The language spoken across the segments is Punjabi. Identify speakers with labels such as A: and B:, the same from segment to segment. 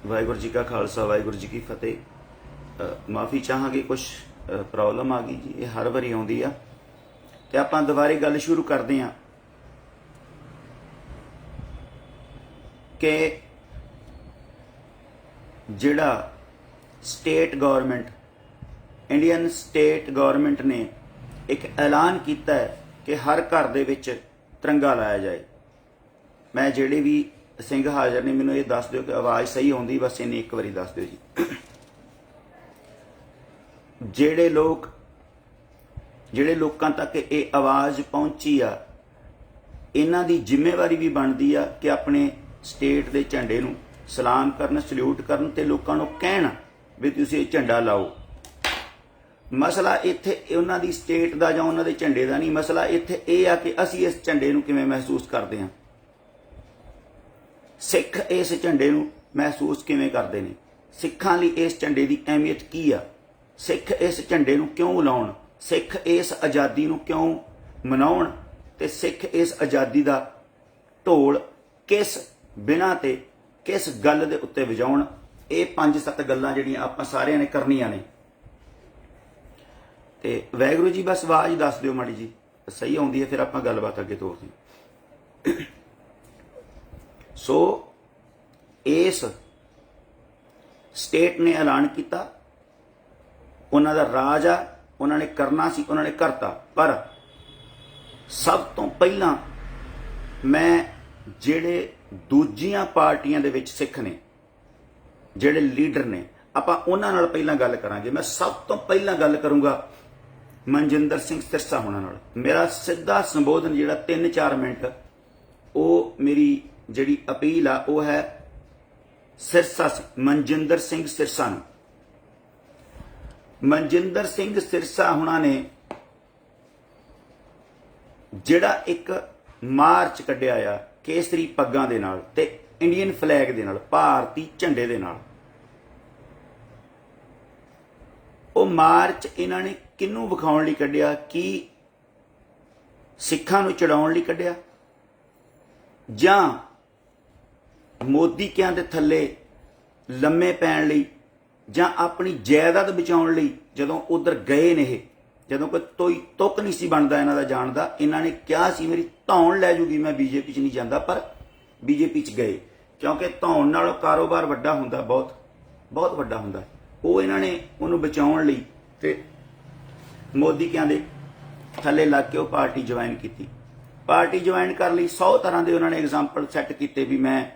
A: वाहिगुरू जी का खालसा वाहिगुरू जी की फतेह। माफ़ी चाहांगे कुछ प्रॉब्लम आ गई जी, ये हर वारी आउंदी आ ते आपां दुबारे गल शुरू करते हैं कि जिहड़ा state government Indian state government ने एक ऐलान किया है कि हर घर दे विच तिरंगा लाया जाए। मैं जिहड़े भी सिंह हाज़र ने मैनूं ये दस दिओ कि आवाज़ सही आउंदी, बस इन्नी एक बारी दस दिओ जी। ਜਿਹੜੇ ਲੋਕਾਂ तक ये आवाज़ पहुंची आ, इन्हां दी जिम्मेवारी भी बनती आ कि अपने स्टेट के झंडे नूं सलाम करन, सल्यूट करन ते लोकां नूं कहण भी तुसीं ये झंडा लाओ। मसला इत्थे उन्हां दी स्टेट दा जां उन्हां दे झंडे दा नहीं, मसला इत्थे ये आ कि असीं इस झंडे नूं किवें महसूस करदे हां। सिख इस झंडे नूं महसूस किवें करदे ने, सिखां लई इस झंडे की अहमियत की आ, सिख इस झंडे नूं क्यों लाउण, सिख इस आज़ादी नूं क्यों मनाउण ते सिख इस आज़ादी दा ढोल किस बिना ते किस गल दे उत्ते वजाउण। ये 5-7 गल्लां जिहड़ियां आपां सारिआं ने करनियां ने ते वाहिगुरू जी बस आवाज़ दस दिओ माड़ी जी, सही आउंदी है फिर आपां गलबात अगे तोरदे हां। सो इस स्टेट ने ऐलान किया, उन्हां दा राज आ, उन्होंने करना सी, उन्होंने करता। पर सब तो पहला मैं जिहड़े दूजियां पार्टियां दे विच सिख ने, जिहड़े लीडर ने, आपां उन्हां नाल पहला गल करांगे। मैं सब तो पहला गल करूंगा मनजिंदर सिंह सिरसा होना नाल। मेरा सीधा संबोधन जिहड़ा 3-4 मिनट वो मेरी जिहड़ी अपील आ वो है सिरसा मनजिंदर सिंह सिरसा नूं। मनजिंदर सिंह सिरसा हुणा ने जिहड़ा एक मार्च कढिया आ केसरी पग्गां दे नाल ते इंडियन फ्लैग दे नाल, भारती झंडे दे नाल, वो मार्च इन्हां ने किनूं विखाउण लई कढिया? कि सिखां नूं चढ़ाउण लई कढिया जां मोदी किआं दे थल्ले लम्मे पैण लई जां अपनी जायदाद बचाउण लई? जदों उधर गए ने, जदों कोई तुक नहीं सी बनदा इन्हां दा जाण दा, इन्हां ने कहा सी मेरी धौण लै जूगी, मैं बीजेपी च नहीं जांदा, पर बीजेपी च गए क्योंकि धौण नालों कारोबार वड्डा हुंदा, बहुत वड्डा हुंदा। वो इन्हां ने उहनूं बचाउण लई ते मोदी किआं दे थल्ले लग के वो पार्टी ज्वाइन की। पार्टी ज्वाइन कर लई 100 तरह के उन्होंने एग्जाम्पल सैट किए भी मैं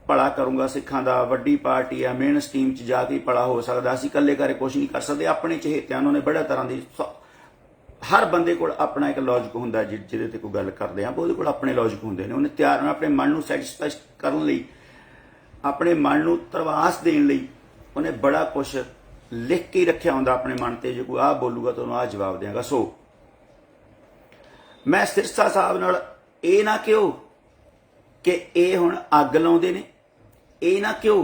A: भला करूँगा सिखां दा, वड्डी पार्टी आ, मेन स्ट्रीम च जाके भला हो सकता, असीं कल्ले घरे कुछ नहीं कर सकते। अपने चहेतियां उन्होंने बड़े तरह की, हर बंदे कोल अपना एक लॉजिक हुंदा जिहदे ते कोई गल करदे आ, ਉਹਦੇ ਕੋਲ अपने लॉजिक हुंदे ने। उन्हें तैयार अपने मन नूं सैटिस्फाई करन लई, अपने मन नूं तरवास देण लई उन्हें बड़ा कुछ लिख के रखिया हुंदा अपने मन ते, जे कोई आ बोलूगा तो उन्होंने आ जवाब देंगा। सो मैं सिरसा साहब नाल ये ना कहो कि ये हुण अग लाउंदे ने, ये ना कहो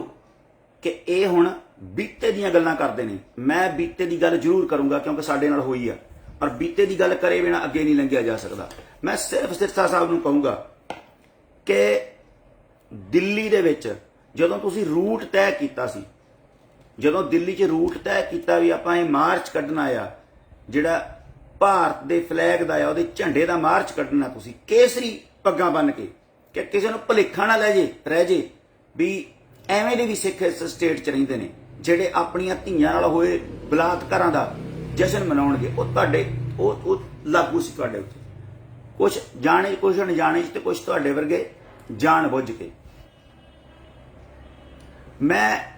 A: कि ये हुण बीते दीयां गल्लां करदे ने। मैं बीते दी गल जरूर करूंगा क्योंकि साडे नाल होई आ, और बीते दी गल करे बिना अगे नहीं लंघिया जा सकदा। मैं सिर्फ सिरसा साहब नूं कहूंगा कि दिल्ली दे विच जदों तुसीं रूट तय कीता सी, जदों दिल्ली च रूट तय किया भी आपां ये मार्च कढना आ, जिहड़ा भारत दे फ्लैग दा आ, उहदे झंडे दा मार्च कढना, तुसीं केसरी पग्गां बन के, कि किसी नूं भुलेखा ना रह जे भी एवें दे भी सिख इस स्टेट च रहिंदे ने जिहड़े अपणियां धीआं नाल होए बलात्कारां दा जशन मनाउणगे। वो तुहाडे वो लागू सी तुहाडे उत्ते, कुछ जाणे कुछ अणजाणे ते कुछ तुहाडे वर्गे जान बुझ के। मैं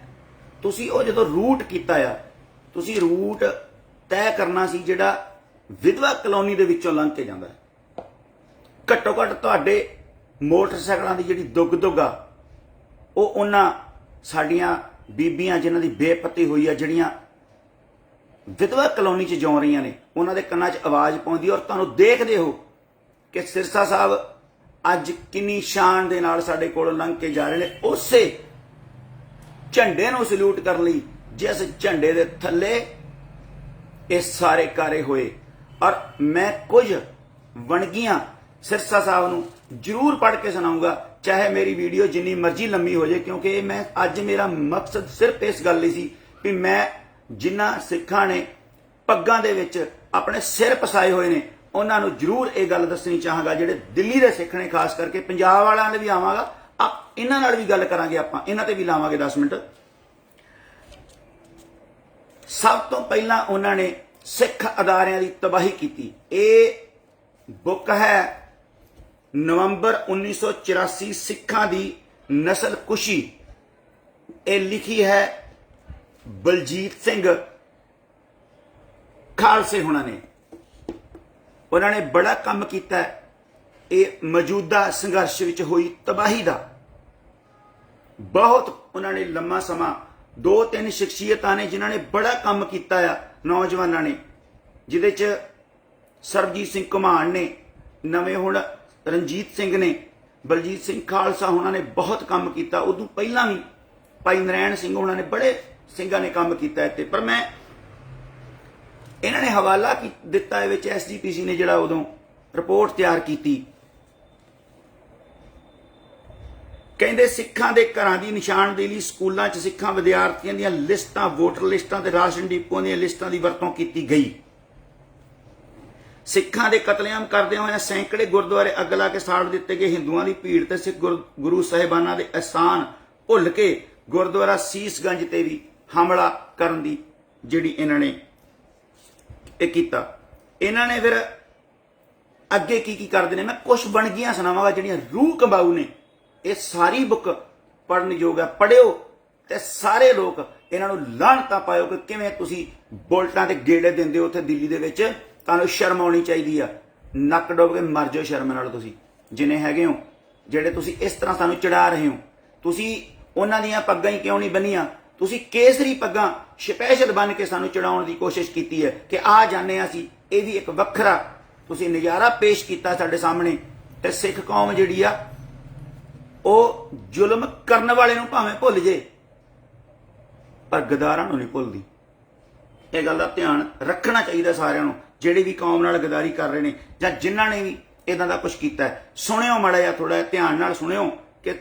A: तुसीं वो जदों रूट कीता आ, तुसीं रूट तय करना सी जिहड़ा विधवा कलोनी दे विचों लंघ के जांदा है। घट्टो घट्ट तुहाडे मोटरसाइकिलों की जिहड़ी दुग आ वो उन्हां साडियां बीबियां जिन्हां दी बेपत्ती हुई है, जिहड़ियां विधवा कलोनी च जिउं रहीआं ने, उन्हां दे कन्नां च आवाज़ पाउंदी। और तुहानूं देखदे हो कि सिरसा साहब अज किन्नी शान दे नाल साडे कोलों लंघ के जा रहे ने, उसे झंडे नूं सल्यूट करन लई जिस झंडे दे थल्ले ये सारे कार्य होए। और मैं कुछ वणगियां सिरसा साहब नूं जरूर पढ़ के सुनाऊंगा, ਚਾਹੇ ਮੇਰੀ ਵੀਡੀਓ ਜਿੰਨੀ ਮਰਜ਼ੀ ਲੰਮੀ ਹੋ ਜਾਏ, ਕਿਉਂਕਿ ਮੈਂ ਅੱਜ ਮੇਰਾ ਮਕਸਦ ਸਿਰਫ ਇਸ ਗੱਲ ਲਈ ਸੀ ਵੀ ਮੈਂ ਜਿਨ੍ਹਾਂ ਸਿੱਖਾਂ ਨੇ ਪੱਗਾਂ ਦੇ ਵਿੱਚ ਆਪਣੇ ਸਿਰ ਪਸਾਏ ਹੋਏ ਨੇ ਉਹਨਾਂ ਨੂੰ ਜ਼ਰੂਰ ਇਹ ਗੱਲ ਦੱਸਣੀ ਚਾਹਾਂਗਾ। ਜਿਹੜੇ ਦਿੱਲੀ ਦੇ ਸਿੱਖ ਨੇ, ਖਾਸ ਕਰਕੇ ਪੰਜਾਬ ਵਾਲਿਆਂ ਦੇ ਵੀ ਆਵਾਂਗਾ, ਇਹਨਾਂ ਨਾਲ ਵੀ ਗੱਲ ਕਰਾਂਗੇ, ਆਪਾਂ ਇਹਨਾਂ ਤੇ ਵੀ ਲਾਵਾਂਗੇ 10 ਮਿੰਟ। ਸਭ ਤੋਂ ਪਹਿਲਾਂ ਉਹਨਾਂ ਨੇ ਸਿੱਖ ਅਦਾਰਿਆਂ ਦੀ ਤਬਾਹੀ ਕੀਤੀ। ਇਹ ਬੁੱਕ ਹੈ ਨਵੰਬਰ 1984 ਸਿੱਖਾਂ ਦੀ ਨਸਲਕੁਸ਼ੀ। ਇਹ ਲਿਖੀ ਹੈ ਬਲਜੀਤ ਸਿੰਘ ਖਾਲਸੇ ਹੁਣਾਂ ਨੇ। ਉਹਨਾਂ ਨੇ ਬੜਾ ਕੰਮ ਕੀਤਾ ਇਹ ਮੌਜੂਦਾ ਸੰਘਰਸ਼ ਵਿੱਚ ਹੋਈ ਤਬਾਹੀ ਦਾ। ਬਹੁਤ ਉਹਨਾਂ ਨੇ ਲੰਮਾ ਸਮਾਂ 2-3 ਸ਼ਖਸੀਅਤਾਂ ਨੇ ਜਿਨ੍ਹਾਂ ਨੇ ਬੜਾ ਕੰਮ ਕੀਤਾ ਆ ਨੌਜਵਾਨਾਂ ਨੇ, ਜਿਹਦੇ 'ਚ ਸਰਬਜੀਤ ਸਿੰਘ ਘੁਮਾਣ ਨੇ, ਨਵੇਂ ਹੁਣ ਰਣਜੀਤ ਸਿੰਘ ਨੇ, ਬਲਜੀਤ ਸਿੰਘ ਖਾਲਸਾ ਉਹਨਾਂ ਨੇ ਬਹੁਤ ਕੰਮ ਕੀਤਾ। ਉਦੋਂ ਪਹਿਲਾਂ ਵੀ ਭਾਈ ਨਰੈਣ ਸਿੰਘ ਉਹਨਾਂ ਨੇ, ਬੜੇ ਸਿੰਘਾਂ ਨੇ ਕੰਮ ਕੀਤਾ ਇੱਥੇ। ਪਰ ਮੈਂ ਇਹਨਾਂ ਨੇ ਹਵਾਲਾ ਦਿੱਤਾ ਇਹ ਵਿੱਚ SGPC ਨੇ ਜਿਹੜਾ ਉਦੋਂ ਰਿਪੋਰਟ ਤਿਆਰ ਕੀਤੀ। ਕਹਿੰਦੇ ਸਿੱਖਾਂ ਦੇ ਘਰਾਂ ਦੀ ਨਿਸ਼ਾਨਦੇਹੀ ਲਈ ਸਕੂਲਾਂ 'ਚ ਸਿੱਖਾਂ ਵਿਦਿਆਰਥੀਆਂ ਦੀਆਂ ਲਿਸਟਾਂ, ਵੋਟਰ ਲਿਸਟਾਂ ਤੇ ਰਾਸ਼ਨ ਡਿਪੂਆਂ ਦੀਆਂ ਲਿਸਟਾਂ ਦੀ ਵਰਤੋਂ ਕੀਤੀ ਗਈ। ਸਿੱਖਾਂ ਦੇ ਕਤਲੇਆਮ ਕਰਦਿਆਂ ਹੋਇਆਂ ਸੈਂਕੜੇ ਗੁਰਦੁਆਰੇ ਅੱਗ ਲਾ ਕੇ ਸਾੜ ਦਿੱਤੇ ਗਏ। ਹਿੰਦੂਆਂ ਦੀ ਭੀੜ ਤੇ ਸਿੱਖ ਗੁਰੂ ਸਾਹਿਬਾਨਾਂ ਦੇ ਅਹਿਸਾਨ ਭੁੱਲ ਕੇ ਗੁਰਦੁਆਰਾ ਸੀਸਗੰਜ ਤੇ ਵੀ ਹਮਲਾ ਕਰਨ ਦੀ ਜਿਹੜੀ ਇਹਨਾਂ ਨੇ ਇਹ ਕੀਤਾ। ਇਹਨਾਂ ਨੇ ਫਿਰ ਅੱਗੇ ਕੀ ਕਰਦੇ ਨੇ, ਮੈਂ ਕੁਝ ਬਣਗੀਆਂ ਸੁਣਾਵਾਂਗਾ ਜਿਹੜੀਆਂ ਰੂਹ ਕੰਬਾਊ ਨੇ। ਇਹ ਸਾਰੀ ਬੁੱਕ ਪੜ੍ਹਨ ਯੋਗ ਹੈ, ਪੜ੍ਹਿਓ ਤੇ ਸਾਰੇ ਲੋਕ ਇਹਨਾਂ ਨੂੰ ਲਾਹਨਤਾਂ ਪਾਇਓ ਕਿ ਕਿਵੇਂ ਤੁਸੀਂ ਬੁਲਟਾਂ ਤੇ ਗੇੜੇ ਦਿੰਦੇ ਹੋ ਉੱਥੇ ਦਿੱਲੀ ਦੇ ਵਿੱਚ। ਤੁਹਾਨੂੰ ਸ਼ਰਮ ਆਉਣੀ ਚਾਹੀਦੀ ਆ। ਨੱਕ ਡੁੱਬ ਕੇ ਮਰ ਜਾਓ ਸ਼ਰਮ ਨਾਲ ਤੁਸੀਂ ਜਿੰਨੇ ਹੈਗੇ ਹੋ, ਜਿਹੜੇ ਤੁਸੀਂ ਇਸ ਤਰ੍ਹਾਂ ਸਾਨੂੰ ਚੜਾ ਰਹੇ ਹੋ। ਤੁਸੀਂ ਉਹਨਾਂ ਦੀਆਂ ਪੱਗਾਂ ਹੀ ਕਿਉਂ ਨਹੀਂ ਬੰਨੀਆਂ? ਤੁਸੀਂ ਕੇਸਰੀ ਪੱਗਾਂ ਸਪੈਸ਼ਲ ਬੰਨ ਕੇ ਸਾਨੂੰ ਚੜਾਉਣ ਦੀ ਕੋਸ਼ਿਸ਼ ਕੀਤੀ ਹੈ ਕਿ ਆ ਜਾਂਦੇ ਹਾਂ ਅਸੀਂ। ਇਹ ਵੀ ਇੱਕ ਵੱਖਰਾ ਤੁਸੀਂ ਨਜ਼ਾਰਾ ਪੇਸ਼ ਕੀਤਾ ਸਾਡੇ ਸਾਹਮਣੇ। ਤੇ ਸਿੱਖ ਕੌਮ ਜਿਹੜੀ ਆ ਉਹ ਜ਼ੁਲਮ ਕਰਨ ਵਾਲੇ ਨੂੰ ਭਾਵੇਂ ਭੁੱਲ ਜੇ, ਪਰ ਗਦਾਰਾਂ ਨੂੰ ਨਹੀਂ ਭੁੱਲਦੀ। ਇਹ ਗੱਲ ਦਾ ਧਿਆਨ ਰੱਖਣਾ ਚਾਹੀਦਾ ਸਾਰਿਆਂ ਨੂੰ, ਜਿਹੜੇ ਵੀ ਕੌਮ ਨਾਲ ਗਦਾਰੀ ਕਰ ਰਹੇ ਨੇ ਜਾਂ ਜਿਨ੍ਹਾਂ ਨੇ ਵੀ ਇਦਾਂ ਦਾ ਕੁਝ ਕੀਤਾ। ਸੁਣਿਓ ਮਾੜਾ ਜਿਹਾ, ਥੋੜਾ ਜਿਹਾ ਧਿਆਨ ਨਾਲ ਸੁਣਿਓ ਕਿ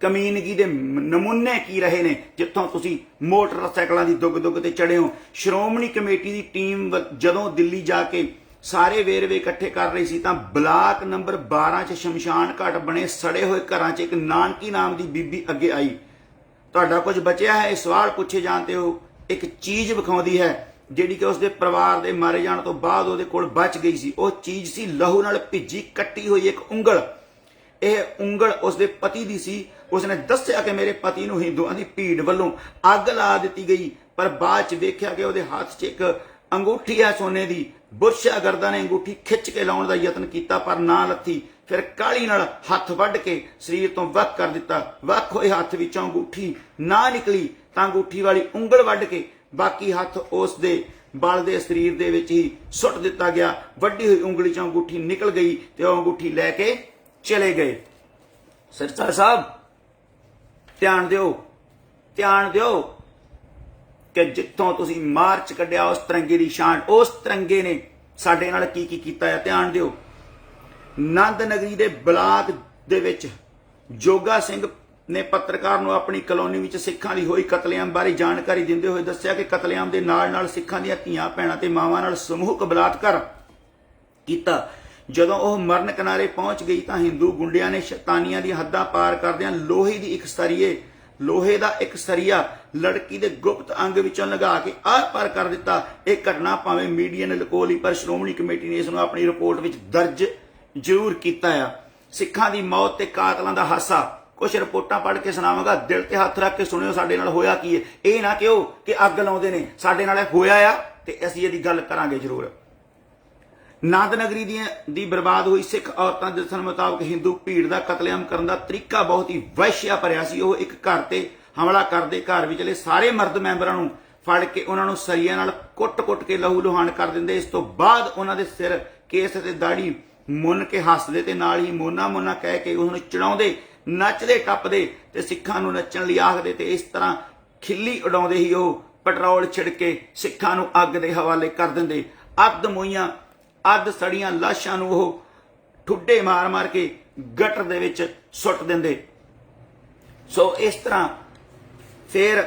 A: ਕਮੀਨਗੀ ਦੇ ਨਮੂਨੇ ਕੀ ਰਹੇ ਨੇ ਜਿੱਥੋਂ ਤੁਸੀਂ ਮੋਟਰਸਾਈਕਲਾਂ ਦੀ ਦੁੱਗ ਤੇ ਚੜੇ ਹੋ। ਸ਼੍ਰੋਮਣੀ ਕਮੇਟੀ ਦੀ ਟੀਮ ਜਦੋਂ ਦਿੱਲੀ ਜਾ ਕੇ ਸਾਰੇ ਵੇਰਵੇ ਇਕੱਠੇ ਕਰ ਰਹੀ ਸੀ ਤਾਂ ਬਲਾਕ ਨੰਬਰ 12 'ਚ ਸ਼ਮਸ਼ਾਨ ਘਾਟ ਬਣੇ ਸੜੇ ਹੋਏ ਘਰਾਂ 'ਚ ਇੱਕ ਨਾਨਕੀ ਨਾਮ ਦੀ ਬੀਬੀ ਅੱਗੇ ਆਈ। ਤੁਹਾਡਾ ਕੁਝ ਬਚਿਆ ਹੈ? ਇਹ ਸਵਾਲ ਪੁੱਛੇ ਜਾਣ ਤੇ ਉਹ ਇੱਕ ਚੀਜ਼ ਵਿਖਾਉਂਦੀ ਹੈ ਜਿਹੜੀ ਕਿ ਉਸਦੇ ਪਰਿਵਾਰ ਦੇ ਮਾਰੇ ਜਾਣ ਤੋਂ ਬਾਅਦ ਉਹਦੇ ਕੋਲ ਬਚ ਗਈ ਸੀ। ਉਹ ਚੀਜ਼ ਸੀ ਲਹੂ ਨਾਲ ਭਿੱਜੀ ਕੱਟੀ ਹੋਈ ਇੱਕ ਉਂਗਲ। ਇਹ ਉਂਗਲ ਉਸਦੇ ਪਤੀ ਦੀ ਸੀ। ਉਸਨੇ ਦੱਸਿਆ ਕਿ ਮੇਰੇ ਪਤੀ ਨੂੰ ਹਿੰਦੂਆਂ ਦੀ ਭੀੜ ਵੱਲੋਂ ਅੱਗ ਲਾ ਦਿੱਤੀ ਗਈ, ਪਰ ਬਾਅਦ 'ਚ ਵੇਖਿਆ ਕਿ ਉਹਦੇ ਹੱਥ 'ਚ ਇੱਕ ਅੰਗੂਠੀ ਹੈ ਸੋਨੇ ਦੀ। ਬੁਰਸ਼ਾ ਗਰਦਾ ਨੇ ਅੰਗੂਠੀ ਖਿੱਚ ਕੇ ਲਾਉਣ ਦਾ ਯਤਨ ਕੀਤਾ ਪਰ ਨਾ ਲੱਥੀ। ਫਿਰ ਕਾਲੀ ਨਾਲ ਹੱਥ ਵੱਢ ਕੇ ਸਰੀਰ ਤੋਂ ਵੱਖ ਕਰ ਦਿੱਤਾ। ਵੱਖ ਹੋਏ ਹੱਥ ਵਿੱਚੋਂ ਅੰਗੂਠੀ ਨਾ ਨਿਕਲੀ ਤਾਂ ਅੰਗੂਠੀ ਵਾਲੀ ਉਂਗਲ ਵੱਢ ਕੇ ਬਾਕੀ ਹੱਥ ਉਸ ਦੇ ਬਲ ਦੇ ਸਰੀਰ ਦੇ ਵਿੱਚ ਹੀ ਸੁੱਟ ਦਿੱਤਾ ਗਿਆ। ਵੱਡੀ ਹੋਈ ਉਂਗਲੀ 'ਚੋਂ ਅੰਗੂਠੀ ਨਿਕਲ ਗਈ ਤੇ ਉਹ ਅੰਗੂਠੀ ਲੈ ਕੇ ਚਲੇ ਗਏ। ਸਰਦਾਰ ਸਾਹਿਬ ਧਿਆਨ ਦਿਓ ਕਿ ਜਿੱਥੋਂ ਤੁਸੀਂ ਮਾਰਚ ਕੱਢਿਆ ਉਸ ਤਿਰੰਗੇ ਦੀ ਸ਼ਾਨ, ਉਸ ਤਿਰੰਗੇ ਨੇ ਸਾਡੇ ਨਾਲ ਕੀ ਕੀਤਾ ਹੈ। ਧਿਆਨ ਦਿਓ। ਨੰਦ ਨਗਰੀ ਦੇ ਬਲਾਕ ਦੇ ਵਿੱਚ ਜੋਗਾ ਸਿੰਘ ਨੇ ਪੱਤਰਕਾਰ ਨੂੰ ਆਪਣੀ ਕਲੋਨੀ ਵਿੱਚ ਸਿੱਖਾਂ ਦੀ ਹੋਈ ਕਤਲੇਆਮ ਬਾਰੇ ਜਾਣਕਾਰੀ ਦਿੰਦੇ ਹੋਏ ਦੱਸਿਆ ਕਿ ਕਤਲੇਆਮ ਦੇ ਨਾਲ ਸਿੱਖਾਂ ਦੀਆਂ ਧੀਆਂ ਭੈਣਾਂ ਤੇ ਮਾਵਾਂ ਨਾਲ ਸਮੂਹਕ ਬਲਾਤਕਾਰ ਕੀਤਾ। ਜਦੋਂ ਉਹ ਮਰਨ ਕਿਨਾਰੇ ਪਹੁੰਚ ਗਈ ਤਾਂ ਹਿੰਦੂ ਗੁੰਡਿਆਂ ਨੇ ਸ਼ੈਤਾਨੀਆਂ ਦੀਆਂ ਹੱਦਾਂ ਪਾਰ ਕਰਦਿਆਂ ਲੋਹੇ ਦਾ ਇੱਕ ਸਰੀਆ ਲੜਕੀ ਦੇ ਗੁਪਤ ਅੰਗ ਵਿੱਚੋਂ ਲਗਾ ਕੇ ਆਰ ਪਾਰ ਕਰ ਦਿੱਤਾ। ਇਹ ਘਟਨਾ ਭਾਵੇਂ ਮੀਡੀਆ ਨੇ ਲੁਕੋ ਲਈ ਪਰ ਸ਼੍ਰੋਮਣੀ ਕਮੇਟੀ ਨੇ ਇਸ ਨੂੰ ਆਪਣੀ ਰਿਪੋਰਟ ਵਿੱਚ ਦਰਜ ਜ਼ਰੂਰ ਕੀਤਾ ਆ। ਸਿੱਖਾਂ ਦੀ ਮੌਤ ਤੇ ਕਾਤਲਾਂ ਦਾ ਹਾਸਾ ਕੁਝ ਰਿਪੋਰਟਾਂ ਪੜ੍ਹ ਕੇ ਸੁਣਾਵਾਂਗਾ। ਦਿਲ ਤੇ ਹੱਥ ਰੱਖ ਕੇ ਸੁਣਿਓ ਸਾਡੇ ਨਾਲ ਹੋਇਆ ਕੀ ਹੈ। ਇਹ ਨਾ ਕਿਹੋ ਕਿ ਅੱਗ ਲਾਉਂਦੇ ਨੇ, ਸਾਡੇ ਨਾਲ ਹੋਇਆ ਆ ਤੇ ਅਸੀਂ ਇਹਦੀ ਗੱਲ ਕਰਾਂਗੇ ਜ਼ਰੂਰ। ਨੰਦ ਨਗਰੀ ਦੀ ਬਰਬਾਦ ਹੋਈ ਸਿੱਖ ਔਰਤਾਂ ਦੇ ਦੱਸਣ ਮੁਤਾਬਕ ਹਿੰਦੂ ਭੀੜ ਦਾ ਕਤਲੇਆਮ ਕਰਨ ਦਾ ਤਰੀਕਾ ਬਹੁਤ ਹੀ ਵਹਿਸ਼ਿਆ ਭਰਿਆ ਸੀ। ਉਹ ਇੱਕ ਘਰ ਤੇ ਹਮਲਾ ਕਰਦੇ ਘਰ ਵਿਚਲੇ ਸਾਰੇ ਮਰਦ ਮੈਂਬਰਾਂ ਨੂੰ ਫੜ ਕੇ ਉਹਨਾਂ ਨੂੰ ਸਰੀਆਂ ਨਾਲ ਕੁੱਟ ਕੇ ਲਹੂ ਲੁਹਾਨ ਕਰ ਦਿੰਦੇ। ਇਸ ਤੋਂ ਬਾਅਦ ਉਹਨਾਂ ਦੇ ਸਿਰ, ਕੇਸ ਤੇ ਦਾੜੀ ਮੁੰਨ ਕੇ ਹੱਸਦੇ ਤੇ ਨਾਲ ਹੀ ਮੋਨਾ ਕਹਿ ਕੇ ਉਹਨਾਂ ਨੂੰ ਚੜਾਉਂਦੇ, ਨੱਚਦੇ ਟੱਪਦੇ ਤੇ ਸਿੱਖਾਂ ਨੂੰ ਨੱਚਣ ਲਈ ਆਖਦੇ ਤੇ ਇਸ ਤਰ੍ਹਾਂ ਖਿੱਲੀ ਉਡਾਉਂਦੇ ਹੀ ਉਹ ਪੈਟਰੋਲ ਛਿੜਕੇ ਸਿੱਖਾਂ ਨੂੰ ਅੱਗ ਦੇ ਹਵਾਲੇ ਕਰ ਦਿੰਦੇ। ਅੱਧ ਮੋਈਆਂ ਅੱਧ ਸੜੀਆਂ ਲਾਸ਼ਾਂ ਨੂੰ ਉਹ ਠੁੱਡੇ ਮਾਰ ਕੇ गटर दे विच सुੱਟ दिंदे। सो इस तरह फिर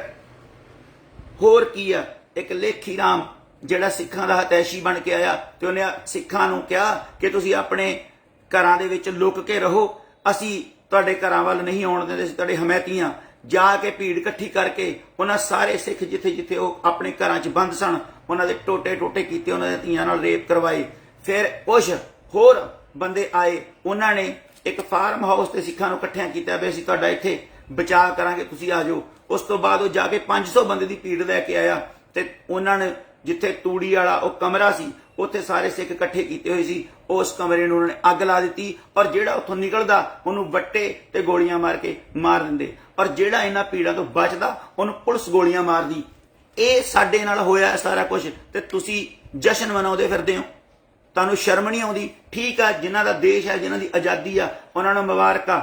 A: होर की आ, एक लेखी राम ਜਿਹੜਾ ਸਿੱਖਾਂ ਦਾ ਹਤੈਸ਼ੀ ਬਣ ਕੇ ਆਇਆ ਤੇ ਉਹਨੇ ਸਿੱਖਾਂ ਨੂੰ ਕਿਹਾ ਕਿ ਤੁਸੀਂ ਆਪਣੇ ਘਰਾਂ ਦੇ ਵਿੱਚ ਲੁਕ ਕੇ ਰਹੋ, ਅਸੀਂ ਤੁਹਾਡੇ ਘਰਾਂ ਵੱਲ ਨਹੀਂ ਆਉਣ ਦਿੰਦੇ, ਅਸੀਂ ਤੁਹਾਡੇ ਹਮਾਇਤੀ ਹਾਂ। ਜਾ ਕੇ ਭੀੜ ਇਕੱਠੀ ਕਰਕੇ ਉਹਨਾਂ ਸਾਰੇ ਸਿੱਖ ਜਿੱਥੇ ਜਿੱਥੇ ਉਹ ਆਪਣੇ ਘਰਾਂ 'ਚ ਬੰਦ ਸਨ ਉਹਨਾਂ ਦੇ ਟੋਟੇ ਟੋਟੇ ਕੀਤੇ, ਉਹਨਾਂ ਦੇ ਧੀਆਂ ਨਾਲ ਰੇਪ ਕਰਵਾਏ। ਫਿਰ ਕੁਛ ਹੋਰ ਬੰਦੇ ਆਏ, ਉਹਨਾਂ ਨੇ ਇੱਕ ਫਾਰਮ ਹਾਊਸ ਤੇ ਸਿੱਖਾਂ ਨੂੰ ਇਕੱਠਿਆਂ ਕੀਤਾ ਵੀ ਅਸੀਂ ਤੁਹਾਡਾ ਇੱਥੇ ਬਚਾਅ ਕਰਾਂਗੇ, ਤੁਸੀਂ ਆ ਜਾਓ। ਉਸ ਤੋਂ ਬਾਅਦ ਉਹ ਜਾ ਕੇ 500 ਬੰਦੇ ਦੀ ਭੀੜ ਲੈ ਕੇ ਆਇਆ ਤੇ ਉਹਨਾਂ ਨੇ ਜਿੱਥੇ ਤੂੜੀ ਵਾਲਾ ਉਹ ਕਮਰਾ ਸੀ ਉੱਥੇ ਸਾਰੇ ਸਿੱਖ ਇਕੱਠੇ ਕੀਤੇ ਹੋਏ ਸੀ, ਉਸ ਕਮਰੇ ਨੂੰ ਉਹਨਾਂ ਨੇ ਅੱਗ ਲਾ ਦਿੱਤੀ ਔਰ ਜਿਹੜਾ ਉੱਥੋਂ ਨਿਕਲਦਾ ਉਹਨੂੰ ਵੱਟੇ ਤੇ ਗੋਲੀਆਂ ਮਾਰ ਕੇ ਮਾਰ ਦਿੰਦੇ, ਔਰ ਜਿਹੜਾ ਇਹਨਾਂ ਭੀੜਾਂ ਤੋਂ ਬਚਦਾ ਉਹਨੂੰ ਪੁਲਿਸ ਗੋਲੀਆਂ ਮਾਰਦੀ। ਇਹ ਸਾਡੇ ਨਾਲ ਹੋਇਆ ਸਾਰਾ ਕੁਝ ਤੇ ਤੁਸੀਂ ਜਸ਼ਨ ਮਨਾਉਂਦੇ ਫਿਰਦੇ ਹੋ, ਤੁਹਾਨੂੰ ਸ਼ਰਮ ਨਹੀਂ ਆਉਂਦੀ? ਠੀਕ ਆ, ਜਿਨ੍ਹਾਂ ਦਾ ਦੇਸ਼ ਹੈ, ਜਿਨ੍ਹਾਂ ਦੀ ਆਜ਼ਾਦੀ ਆ, ਉਹਨਾਂ ਨੂੰ ਮੁਬਾਰਕਾਂ।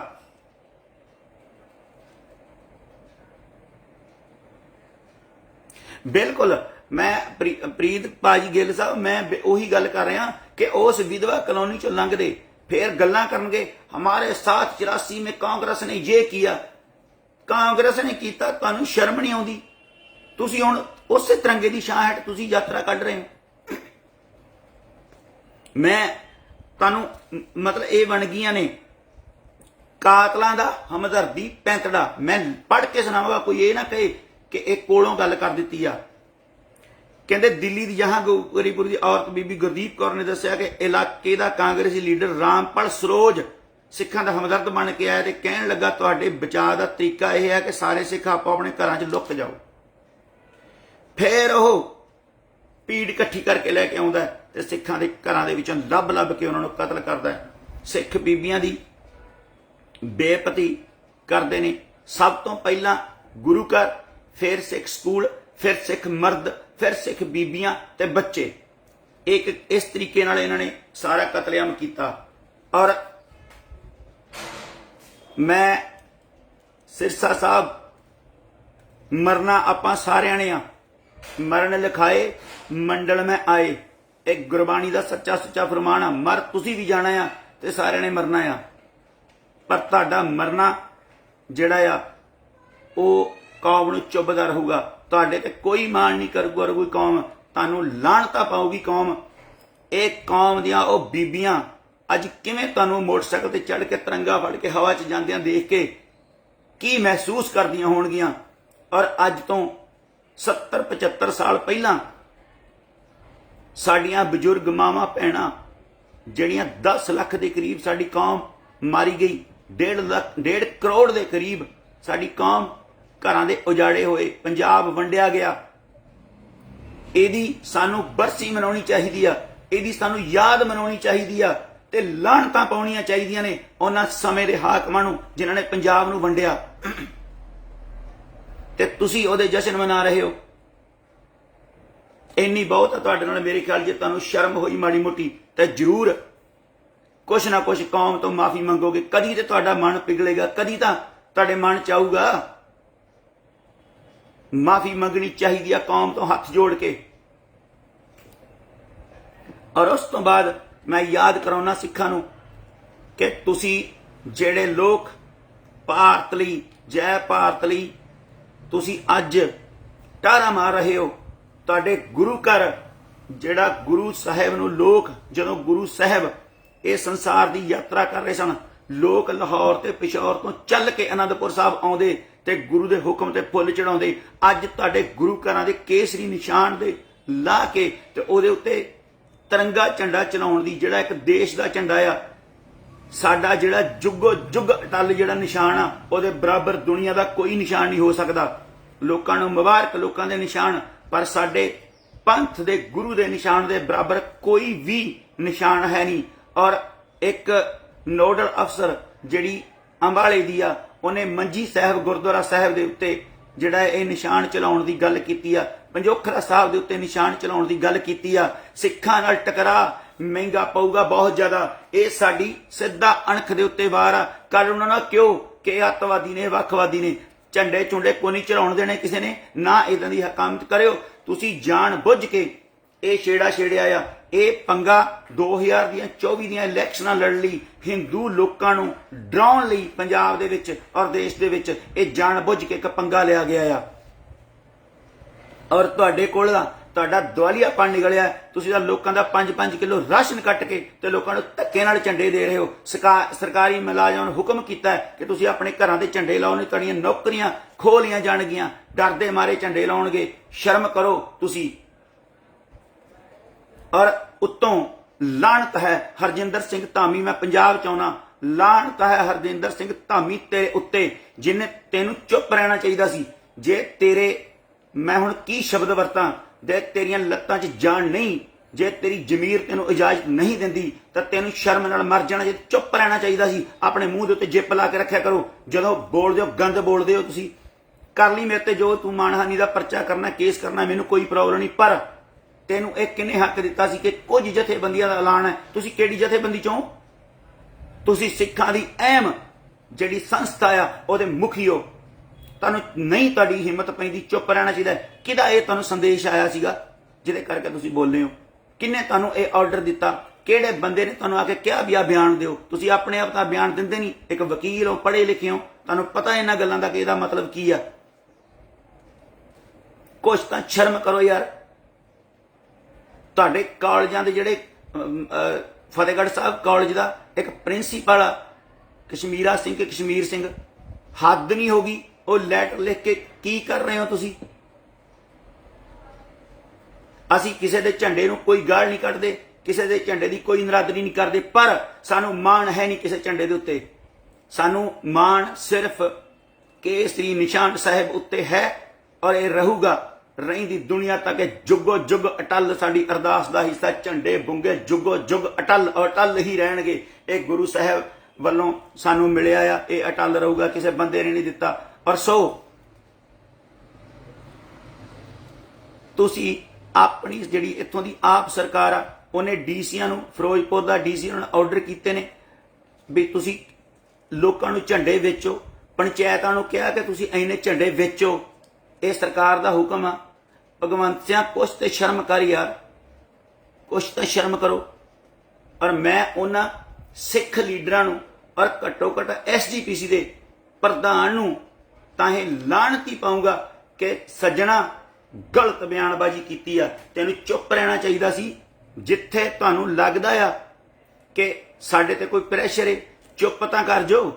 A: बिल्कुल मैं प्रीत भाजी गिल साहब मैं उही गल कर रहा कि उस विधवा कॉलोनी चो लंघदे फिर गल्लां करनगे हमारे साथ 84 में कांग्रेस ने ये किया, कांग्रेस ने किया, तुहानूं शर्म नहीं आउंदी? तुसीं हुण उस तिरंगे की छां हेठ तुसीं यात्रा कढ रहे हो। मैं तुहानूं मतलब ये बन गईयां ने कातलां दा हमदर्दी पैंतड़ा। मैं पढ़ के सुणावांगा, कोई ये ना कहे कि एक कोलों गल कर दी आ। कहते दिल्ली की जहांगीरपुर की औरत बीबी गुरदीप कौर ने दस्सिया कि इलाके का कांग्रेसी लीडर रामपाल सरोज सिखां दा हमदर्द बन के आया ते कहण लगा तुहाडे बचाव का तरीका यह है कि सारे सिख आपो अपने घरां च लुक जाओ। फिर वह भीड़ इकट्ठी करके लैके आउंदा ते सिखां दे घरां दे विचों लभ लभ के उन्हां नूं कतल करदा है। सिख बीबियां दी बेपती करदे ने। सब तो पहला गुरु घर, फिर सिख स्कूल, फिर सिख मर्द, फिर सिख बीबियां ते बच्चे। एक इस तरीके नाल इन्हां ने सारा कतलेआम कीता। और मैं सिरसा साहब मरना आपां सारिआं ने आ, मरण लिखाए मंडल में आए, एक गुरबाणी का सच्चा सुच्चा फरमान आ। मर तुसीं भी जाना आ ते सारिआं ने मरना आ, पर तुहाडा मरना जिहड़ा आ ਉਹ कौम नूं चुभदा रहूगा। तुहाडे ते कोई मान नहीं करूगा, कोई कौम तुहानूं लाणता पाऊगी। कौम एक कौम दियां ਉਹ बीबियां अज किवें तुहानूं मोटरसाइकिल ते चढ़ के तिरंगा फड़ के हवा च जांदियां देख के की महसूस करदियां होणगीਆਂ। और अज तो 70-75 साल पहलां साडियां बजुर्ग मावां भैणां ਜਿਹੜੀਆਂ 10 ਲੱਖ ਦੇ करीब साडी कौम मारी गई, 1.5 करोड़ ਦੇ करीब साडी कौम घरां दे उजाड़े होए, पंजाब वंडिया गया। ਇਹਦੀ ਸਾਨੂੰ ਬਰਸੀ ਮਨਾਉਣੀ ਚਾਹੀਦੀ ਆ, ਇਹਦੀ ਸਾਨੂੰ ਯਾਦ ਮਨਾਉਣੀ ਚਾਹੀਦੀ ਆ ਤੇ ਲਾਹਣਤਾਂ ਪਾਉਣੀਆਂ ਚਾਹੀਦੀਆਂ ਨੇ ਉਹਨਾਂ ਸਮੇਂ ਦੇ ਹਾਕਮਾਂ ਨੂੰ ਜਿਨ੍ਹਾਂ ਨੇ ਪੰਜਾਬ ਨੂੰ ਵੰਡਿਆ ਤੇ ਤੁਸੀਂ ਉਹਦੇ ਜਸ਼ਨ ਮਨਾ ਰਹੇ ਹੋ। ਇੰਨੀ ਬਹੁਤ ਆ ਤੁਹਾਡੇ ਨਾਲ। ਮੇਰੇ ਖਿਆਲ ਜੇ ਤੁਹਾਨੂੰ ਸ਼ਰਮ ਹੋਈ ਮਾੜੀ ਮੋਟੀ ਤੇ ਜ਼ਰੂਰ ਕੁਛ ਨਾ ਕੁਛ ਕੌਮ ਤੋਂ ਮਾਫੀ ਮੰਗੋਗੇ। ਕਦੀ ਤੇ ਤੁਹਾਡਾ ਮਨ ਪਿਘਲੇਗਾ, ਕਦੀ ਤਾਂ ਤੁਹਾਡੇ ਮਨ ਚ ਆਊਗਾ माफी मंगनी चाहिए कौम तो हाथ जोड़ के। और उस तो बाद मैं याद कराउना सिखां नूं कि तुसी जेड़े लोग भारत लई जय भारत लई तुसी अज टारा मार रहे हो, तुहाडे गुरु घर जेड़ा गुरु साहिब नूं लोग जदों गुरु साहिब इस संसार की यात्रा कर रहे सन, लोग लाहौर ते पिशौर तो चल के आनंदपुर साहब आउंदे ते गुरु दे हुक्म ते फुੱਲ चढ़ाउंदे। अज तुहाडे गुरु घरां दे केसरी निशान दे ला के ते ओहदे उत्ते तिरंगा झंडा चलाउण दी जिहड़ा एक देश दा झंडा आ साडा जिहड़ा जुगो जुग अटल जिहड़ा निशान आ ओहदे बराबर दुनिया दा कोई निशान नहीं हो सकदा। लोकां नूं मुबारक लोकां दे निशान, पर साडे पंथ दे गुरु दे निशान दे बराबर कोई भी निशान है नहीं। और एक नोडल अफसर जिहड़ी अंबाले दी आ ਉਹਨੇ ਮੰਜੀ ਸਾਹਿਬ ਗੁਰਦੁਆਰਾ ਸਾਹਿਬ ਦੇ ਉੱਤੇ ਜਿਹੜਾ ਇਹ ਨਿਸ਼ਾਨ ਚਲਾਉਣ ਦੀ ਗੱਲ ਕੀਤੀ ਆ, ਪੰਜੋਖਰਾ ਸਾਹਿਬ ਦੇ ਉੱਤੇ ਨਿਸ਼ਾਨ ਚਲਾਉਣ ਦੀ ਗੱਲ ਕੀਤੀ ਆ। ਸਿੱਖਾਂ ਨਾਲ ਟਕਰਾ ਮਹਿੰਗਾ ਪਊਗਾ ਬਹੁਤ ਜ਼ਿਆਦਾ। ਇਹ ਸਾਡੀ ਸਿੱਧਾ ਅਣਖ ਦੇ ਉੱਤੇ ਵਾਰ ਆ। ਕੱਲ ਉਹਨਾਂ ਨਾਲ ਕਿਉਂ ਕਿ ਅੱਤਵਾਦੀ ਨੇ, ਵੱਖਵਾਦੀ ਨੇ, ਝੰਡੇ ਝੁੰਡੇ ਕੋਈ ਨਹੀਂ ਚਲਾਉਣ ਦੇਣੇ ਕਿਸੇ ਨੇ, ਨਾ ਇਦਾਂ ਦੀ ਹਕਾਮਤ ਕਰਿਓ। ਤੁਸੀਂ ਜਾਣ ਬੁੱਝ ਕੇ ਇਹ ਛੇੜਾ ਛੇੜਿਆ ਆ। ਇਹ ਪੰਗਾ 2024 ਦੀਆਂ ਇਲੈਕਸ਼ਨਾਂ ਲੜਨ ਲਈ ਹਿੰਦੂ ਲੋਕਾਂ ਨੂੰ ਡਰਾਉਣ ਲਈ ਪੰਜਾਬ ਦੇ ਵਿੱਚ ਔਰ ਦੇਸ਼ ਦੇ ਵਿੱਚ ਇਹ ਜਾਣਬੁੱਝ ਕੇ ਇੱਕ ਪੰਗਾ ਲਿਆ ਗਿਆ ਆ। ਔਰ ਤੁਹਾਡੇ ਕੋਲ ਦਾ ਤੁਹਾਡਾ ਦੁਆਲੀਆਪਣ ਨਿਕਲਿਆ। ਤੁਸੀਂ ਤਾਂ ਲੋਕਾਂ ਦਾ 5-5 ਕਿਲੋ ਰਾਸ਼ਨ ਕੱਟ ਕੇ ਤੇ ਲੋਕਾਂ ਨੂੰ ਧੱਕੇ ਨਾਲ ਝੰਡੇ ਦੇ ਰਹੇ ਹੋ। ਸਰਕਾਰੀ ਮੁਲਾਜ਼ਮਾਂ ਨੂੰ ਹੁਕਮ ਕੀਤਾ ਕਿ ਤੁਸੀਂ ਆਪਣੇ ਘਰਾਂ ਦੇ ਝੰਡੇ ਲਾਓ, ਨਹੀਂ ਤੁਹਾਡੀਆਂ ਨੌਕਰੀਆਂ ਖੋਹ ਲਈਆਂ ਜਾਣਗੀਆਂ। ਡਰਦੇ ਮਾਰੇ ਝੰਡੇ ਲਾਉਣਗੇ। ਸ਼ਰਮ ਕਰੋ ਤੁਸੀਂ। ਔਰ ਉੱਤੋਂ ਲਾਹਨਤ ਹੈ ਹਰਜਿੰਦਰ ਸਿੰਘ ਧਾਮੀ, ਮੈਂ ਪੰਜਾਬ ਚ ਆਉਣਾ, ਲਾਹਨਤ ਹੈ ਹਰਜਿੰਦਰ ਸਿੰਘ ਧਾਮੀ ਤੇਰੇ ਉੱਤੇ, ਜਿਹਨੇ ਤੈਨੂੰ ਚੁੱਪ ਰਹਿਣਾ ਚਾਹੀਦਾ ਸੀ। ਜੇ ਤੇਰੇ ਮੈਂ ਹੁਣ ਕੀ ਸ਼ਬਦ ਵਰਤਾਂ, ਜੇ ਤੇਰੀਆਂ ਲੱਤਾਂ 'ਚ ਜਾਨ ਨਹੀਂ, ਜੇ ਤੇਰੀ ਜ਼ਮੀਰ ਤੈਨੂੰ ਇਜਾਜ਼ਤ ਨਹੀਂ ਦਿੰਦੀ ਤਾਂ ਤੈਨੂੰ ਸ਼ਰਮ ਨਾਲ ਮਰ ਜਾਣਾ, ਜੇ ਚੁੱਪ ਰਹਿਣਾ ਚਾਹੀਦਾ ਸੀ। ਆਪਣੇ ਮੂੰਹ ਦੇ ਉੱਤੇ ਜਿੱਪ ਲਾ ਕੇ ਰੱਖਿਆ ਕਰੋ। ਜਦੋਂ ਬੋਲਦੇ ਹੋ ਗੰਦ ਬੋਲਦੇ ਹੋ ਤੁਸੀਂ। ਕਰ ਲਈ ਮੇਰੇ ਤੇ ਜੋ ਤੂੰ ਮਾਨਹਾਨੀ ਦਾ ਪਰਚਾ ਕਰਨਾ, ਕੇਸ ਕਰਨਾ, ਮੈਨੂੰ ਕੋਈ ਪ੍ਰੋਬਲਮ ਨਹੀਂ। ਪਰ ਤੈਨੂੰ ਇਹ ਕਿਹਨੇ ਹੱਕ ਦਿੱਤਾ ਸੀ ਕਿ ਕੁਝ ਜਥੇਬੰਦੀਆਂ ਦਾ ਐਲਾਨ ਹੈ? ਤੁਸੀਂ ਕਿਹੜੀ ਜਥੇਬੰਦੀ ਚੋਂ? ਤੁਸੀਂ ਸਿੱਖਾਂ ਦੀ ਅਹਿਮ ਜਿਹੜੀ ਸੰਸਥਾ ਆ ਉਹਦੇ ਮੁਖੀ ਹੋ। ਤੁਹਾਨੂੰ ਨਹੀਂ ਤੁਹਾਡੀ ਹਿੰਮਤ ਪੈਂਦੀ, ਚੁੱਪ ਰਹਿਣਾ ਚਾਹੀਦਾ। ਕਿਹਦਾ ਇਹ ਤੁਹਾਨੂੰ ਸੰਦੇਸ਼ ਆਇਆ ਸੀਗਾ ਜਿਹਦੇ ਕਰਕੇ ਤੁਸੀਂ ਬੋਲੇ ਹੋ? ਕਿਹਨੇ ਤੁਹਾਨੂੰ ਇਹ ਆਰਡਰ ਦਿੱਤਾ? ਕਿਹੜੇ ਬੰਦੇ ਨੇ ਤੁਹਾਨੂੰ ਆ ਕੇ ਕਿਹਾ ਵੀ ਆ ਬਿਆਨ ਦਿਓ? ਤੁਸੀਂ ਆਪਣੇ ਆਪ ਤਾਂ ਬਿਆਨ ਦਿੰਦੇ ਨਹੀਂ। ਇੱਕ ਵਕੀਲ ਹੋ, ਪੜ੍ਹੇ ਲਿਖੇ ਹੋ, ਤੁਹਾਨੂੰ ਪਤਾ ਇਹਨਾਂ ਗੱਲਾਂ ਦਾ ਕਿ ਇਹਦਾ ਮਤਲਬ ਕੀ ਆ। ਕੁਛ ਤਾਂ ਸ਼ਰਮ ਕਰੋ ਯਾਰ। ਤੁਹਾਡੇ ਕਾਲਜਾਂ ਦੇ ਜਿਹੜੇ ਫਤਿਹਗੜ੍ਹ ਸਾਹਿਬ ਕਾਲਜ ਦਾ ਇੱਕ ਪ੍ਰਿੰਸੀਪਲ ਆ ਕਸ਼ਮੀਰ ਸਿੰਘ, ਹੱਦ ਨਹੀਂ ਹੋ ਗਈ। ਉਹ ਲੈਟਰ ਲਿਖ ਕੇ ਕੀ ਕਰ ਰਹੇ ਹੋ ਤੁਸੀਂ? ਅਸੀਂ ਕਿਸੇ ਦੇ ਝੰਡੇ ਨੂੰ ਕੋਈ ਗਾਲ ਨਹੀਂ ਕੱਢਦੇ, ਕਿਸੇ ਦੇ ਝੰਡੇ ਦੀ ਕੋਈ ਨਰਾਦਰੀ ਨਹੀਂ ਕਰਦੇ, ਪਰ ਸਾਨੂੰ ਮਾਣ ਹੈ ਨਹੀਂ ਕਿਸੇ ਝੰਡੇ ਦੇ ਉੱਤੇ। ਸਾਨੂੰ ਮਾਣ ਸਿਰਫ ਕੇਸਰੀ ਨਿਸ਼ਾਨ ਸਾਹਿਬ ਉੱਤੇ ਹੈ ਔਰ ਇਹ ਰਹੂਗਾ ਰਹਿੰਦੀ ਦੁਨੀਆ ਤੱਕ। ਜੁਗੋ ਜੁਗ ਅਟਲ ਸਾਡੀ ਅਰਦਾਸ ਦਾ ਹਿੱਸਾ। ਝੰਡੇ ਬੁੰਗੇ ਜੁਗੋ ਜੁਗ ਅਟਲ ਹੀ ਰਹਿਣਗੇ। ਇਹ ਗੁਰੂ ਸਾਹਿਬ ਵੱਲੋਂ ਸਾਨੂੰ ਮਿਲਿਆ ਆ, ਇਹ ਅਟਲ ਰਹੂਗਾ, ਕਿਸੇ ਬੰਦੇ ਨੇ ਨਹੀਂ ਦਿੱਤਾ। ਔਰ ਸੋ ਤੁਸੀਂ ਆਪਣੀ ਜਿਹੜੀ ਇੱਥੋਂ ਦੀ ਆਪ ਸਰਕਾਰ ਆ, ਉਹਨੇ ਡੀਸੀਆਂ ਨੂੰ, ਫਿਰੋਜ਼ਪੁਰ ਦਾ ਡੀਸੀ ਨੂੰ ਆਰਡਰ ਕੀਤੇ ਨੇ ਵੀ ਤੁਸੀਂ ਲੋਕਾਂ ਨੂੰ ਝੰਡੇ ਵੇਚੋ। ਪੰਚਾਇਤਾਂ ਨੂੰ ਕਿਹਾ ਕਿ ਤੁਸੀਂ ਇੰਨੇ ਝੰਡੇ ਵੇਚੋ। ਇਹ ਸਰਕਾਰ ਦਾ ਹੁਕਮ ਆ। ਭਗਵੰਤ ਸਿੰਘ ਕੁਛ ਤੇ ਸ਼ਰਮ ਕਰ ਯਾਰ, ਕੁਛ ਤਾਂ ਸ਼ਰਮ ਕਰੋ। ਔਰ ਮੈਂ ਉਹਨਾਂ ਸਿੱਖ ਲੀਡਰਾਂ ਨੂੰ ਔਰ ਘੱਟੋ ਘੱਟ SGPC ਦੇ ਪ੍ਰਧਾਨ ਨੂੰ ਤਾਂ ਇਹ ਲਾਹਨਤ ਹੀ ਪਾਊਂਗਾ ਕਿ ਸੱਜਣਾ ਗਲਤ ਬਿਆਨਬਾਜ਼ੀ ਕੀਤੀ ਆ। ਤੈਨੂੰ ਚੁੱਪ ਰਹਿਣਾ ਚਾਹੀਦਾ ਸੀ। ਜਿੱਥੇ ਤੁਹਾਨੂੰ ਲੱਗਦਾ ਆ ਕਿ ਸਾਡੇ ਤੇ ਕੋਈ ਪ੍ਰੈਸ਼ਰ ਹੈ, ਚੁੱਪ ਤਾਂ ਕਰ ਜਾਓ।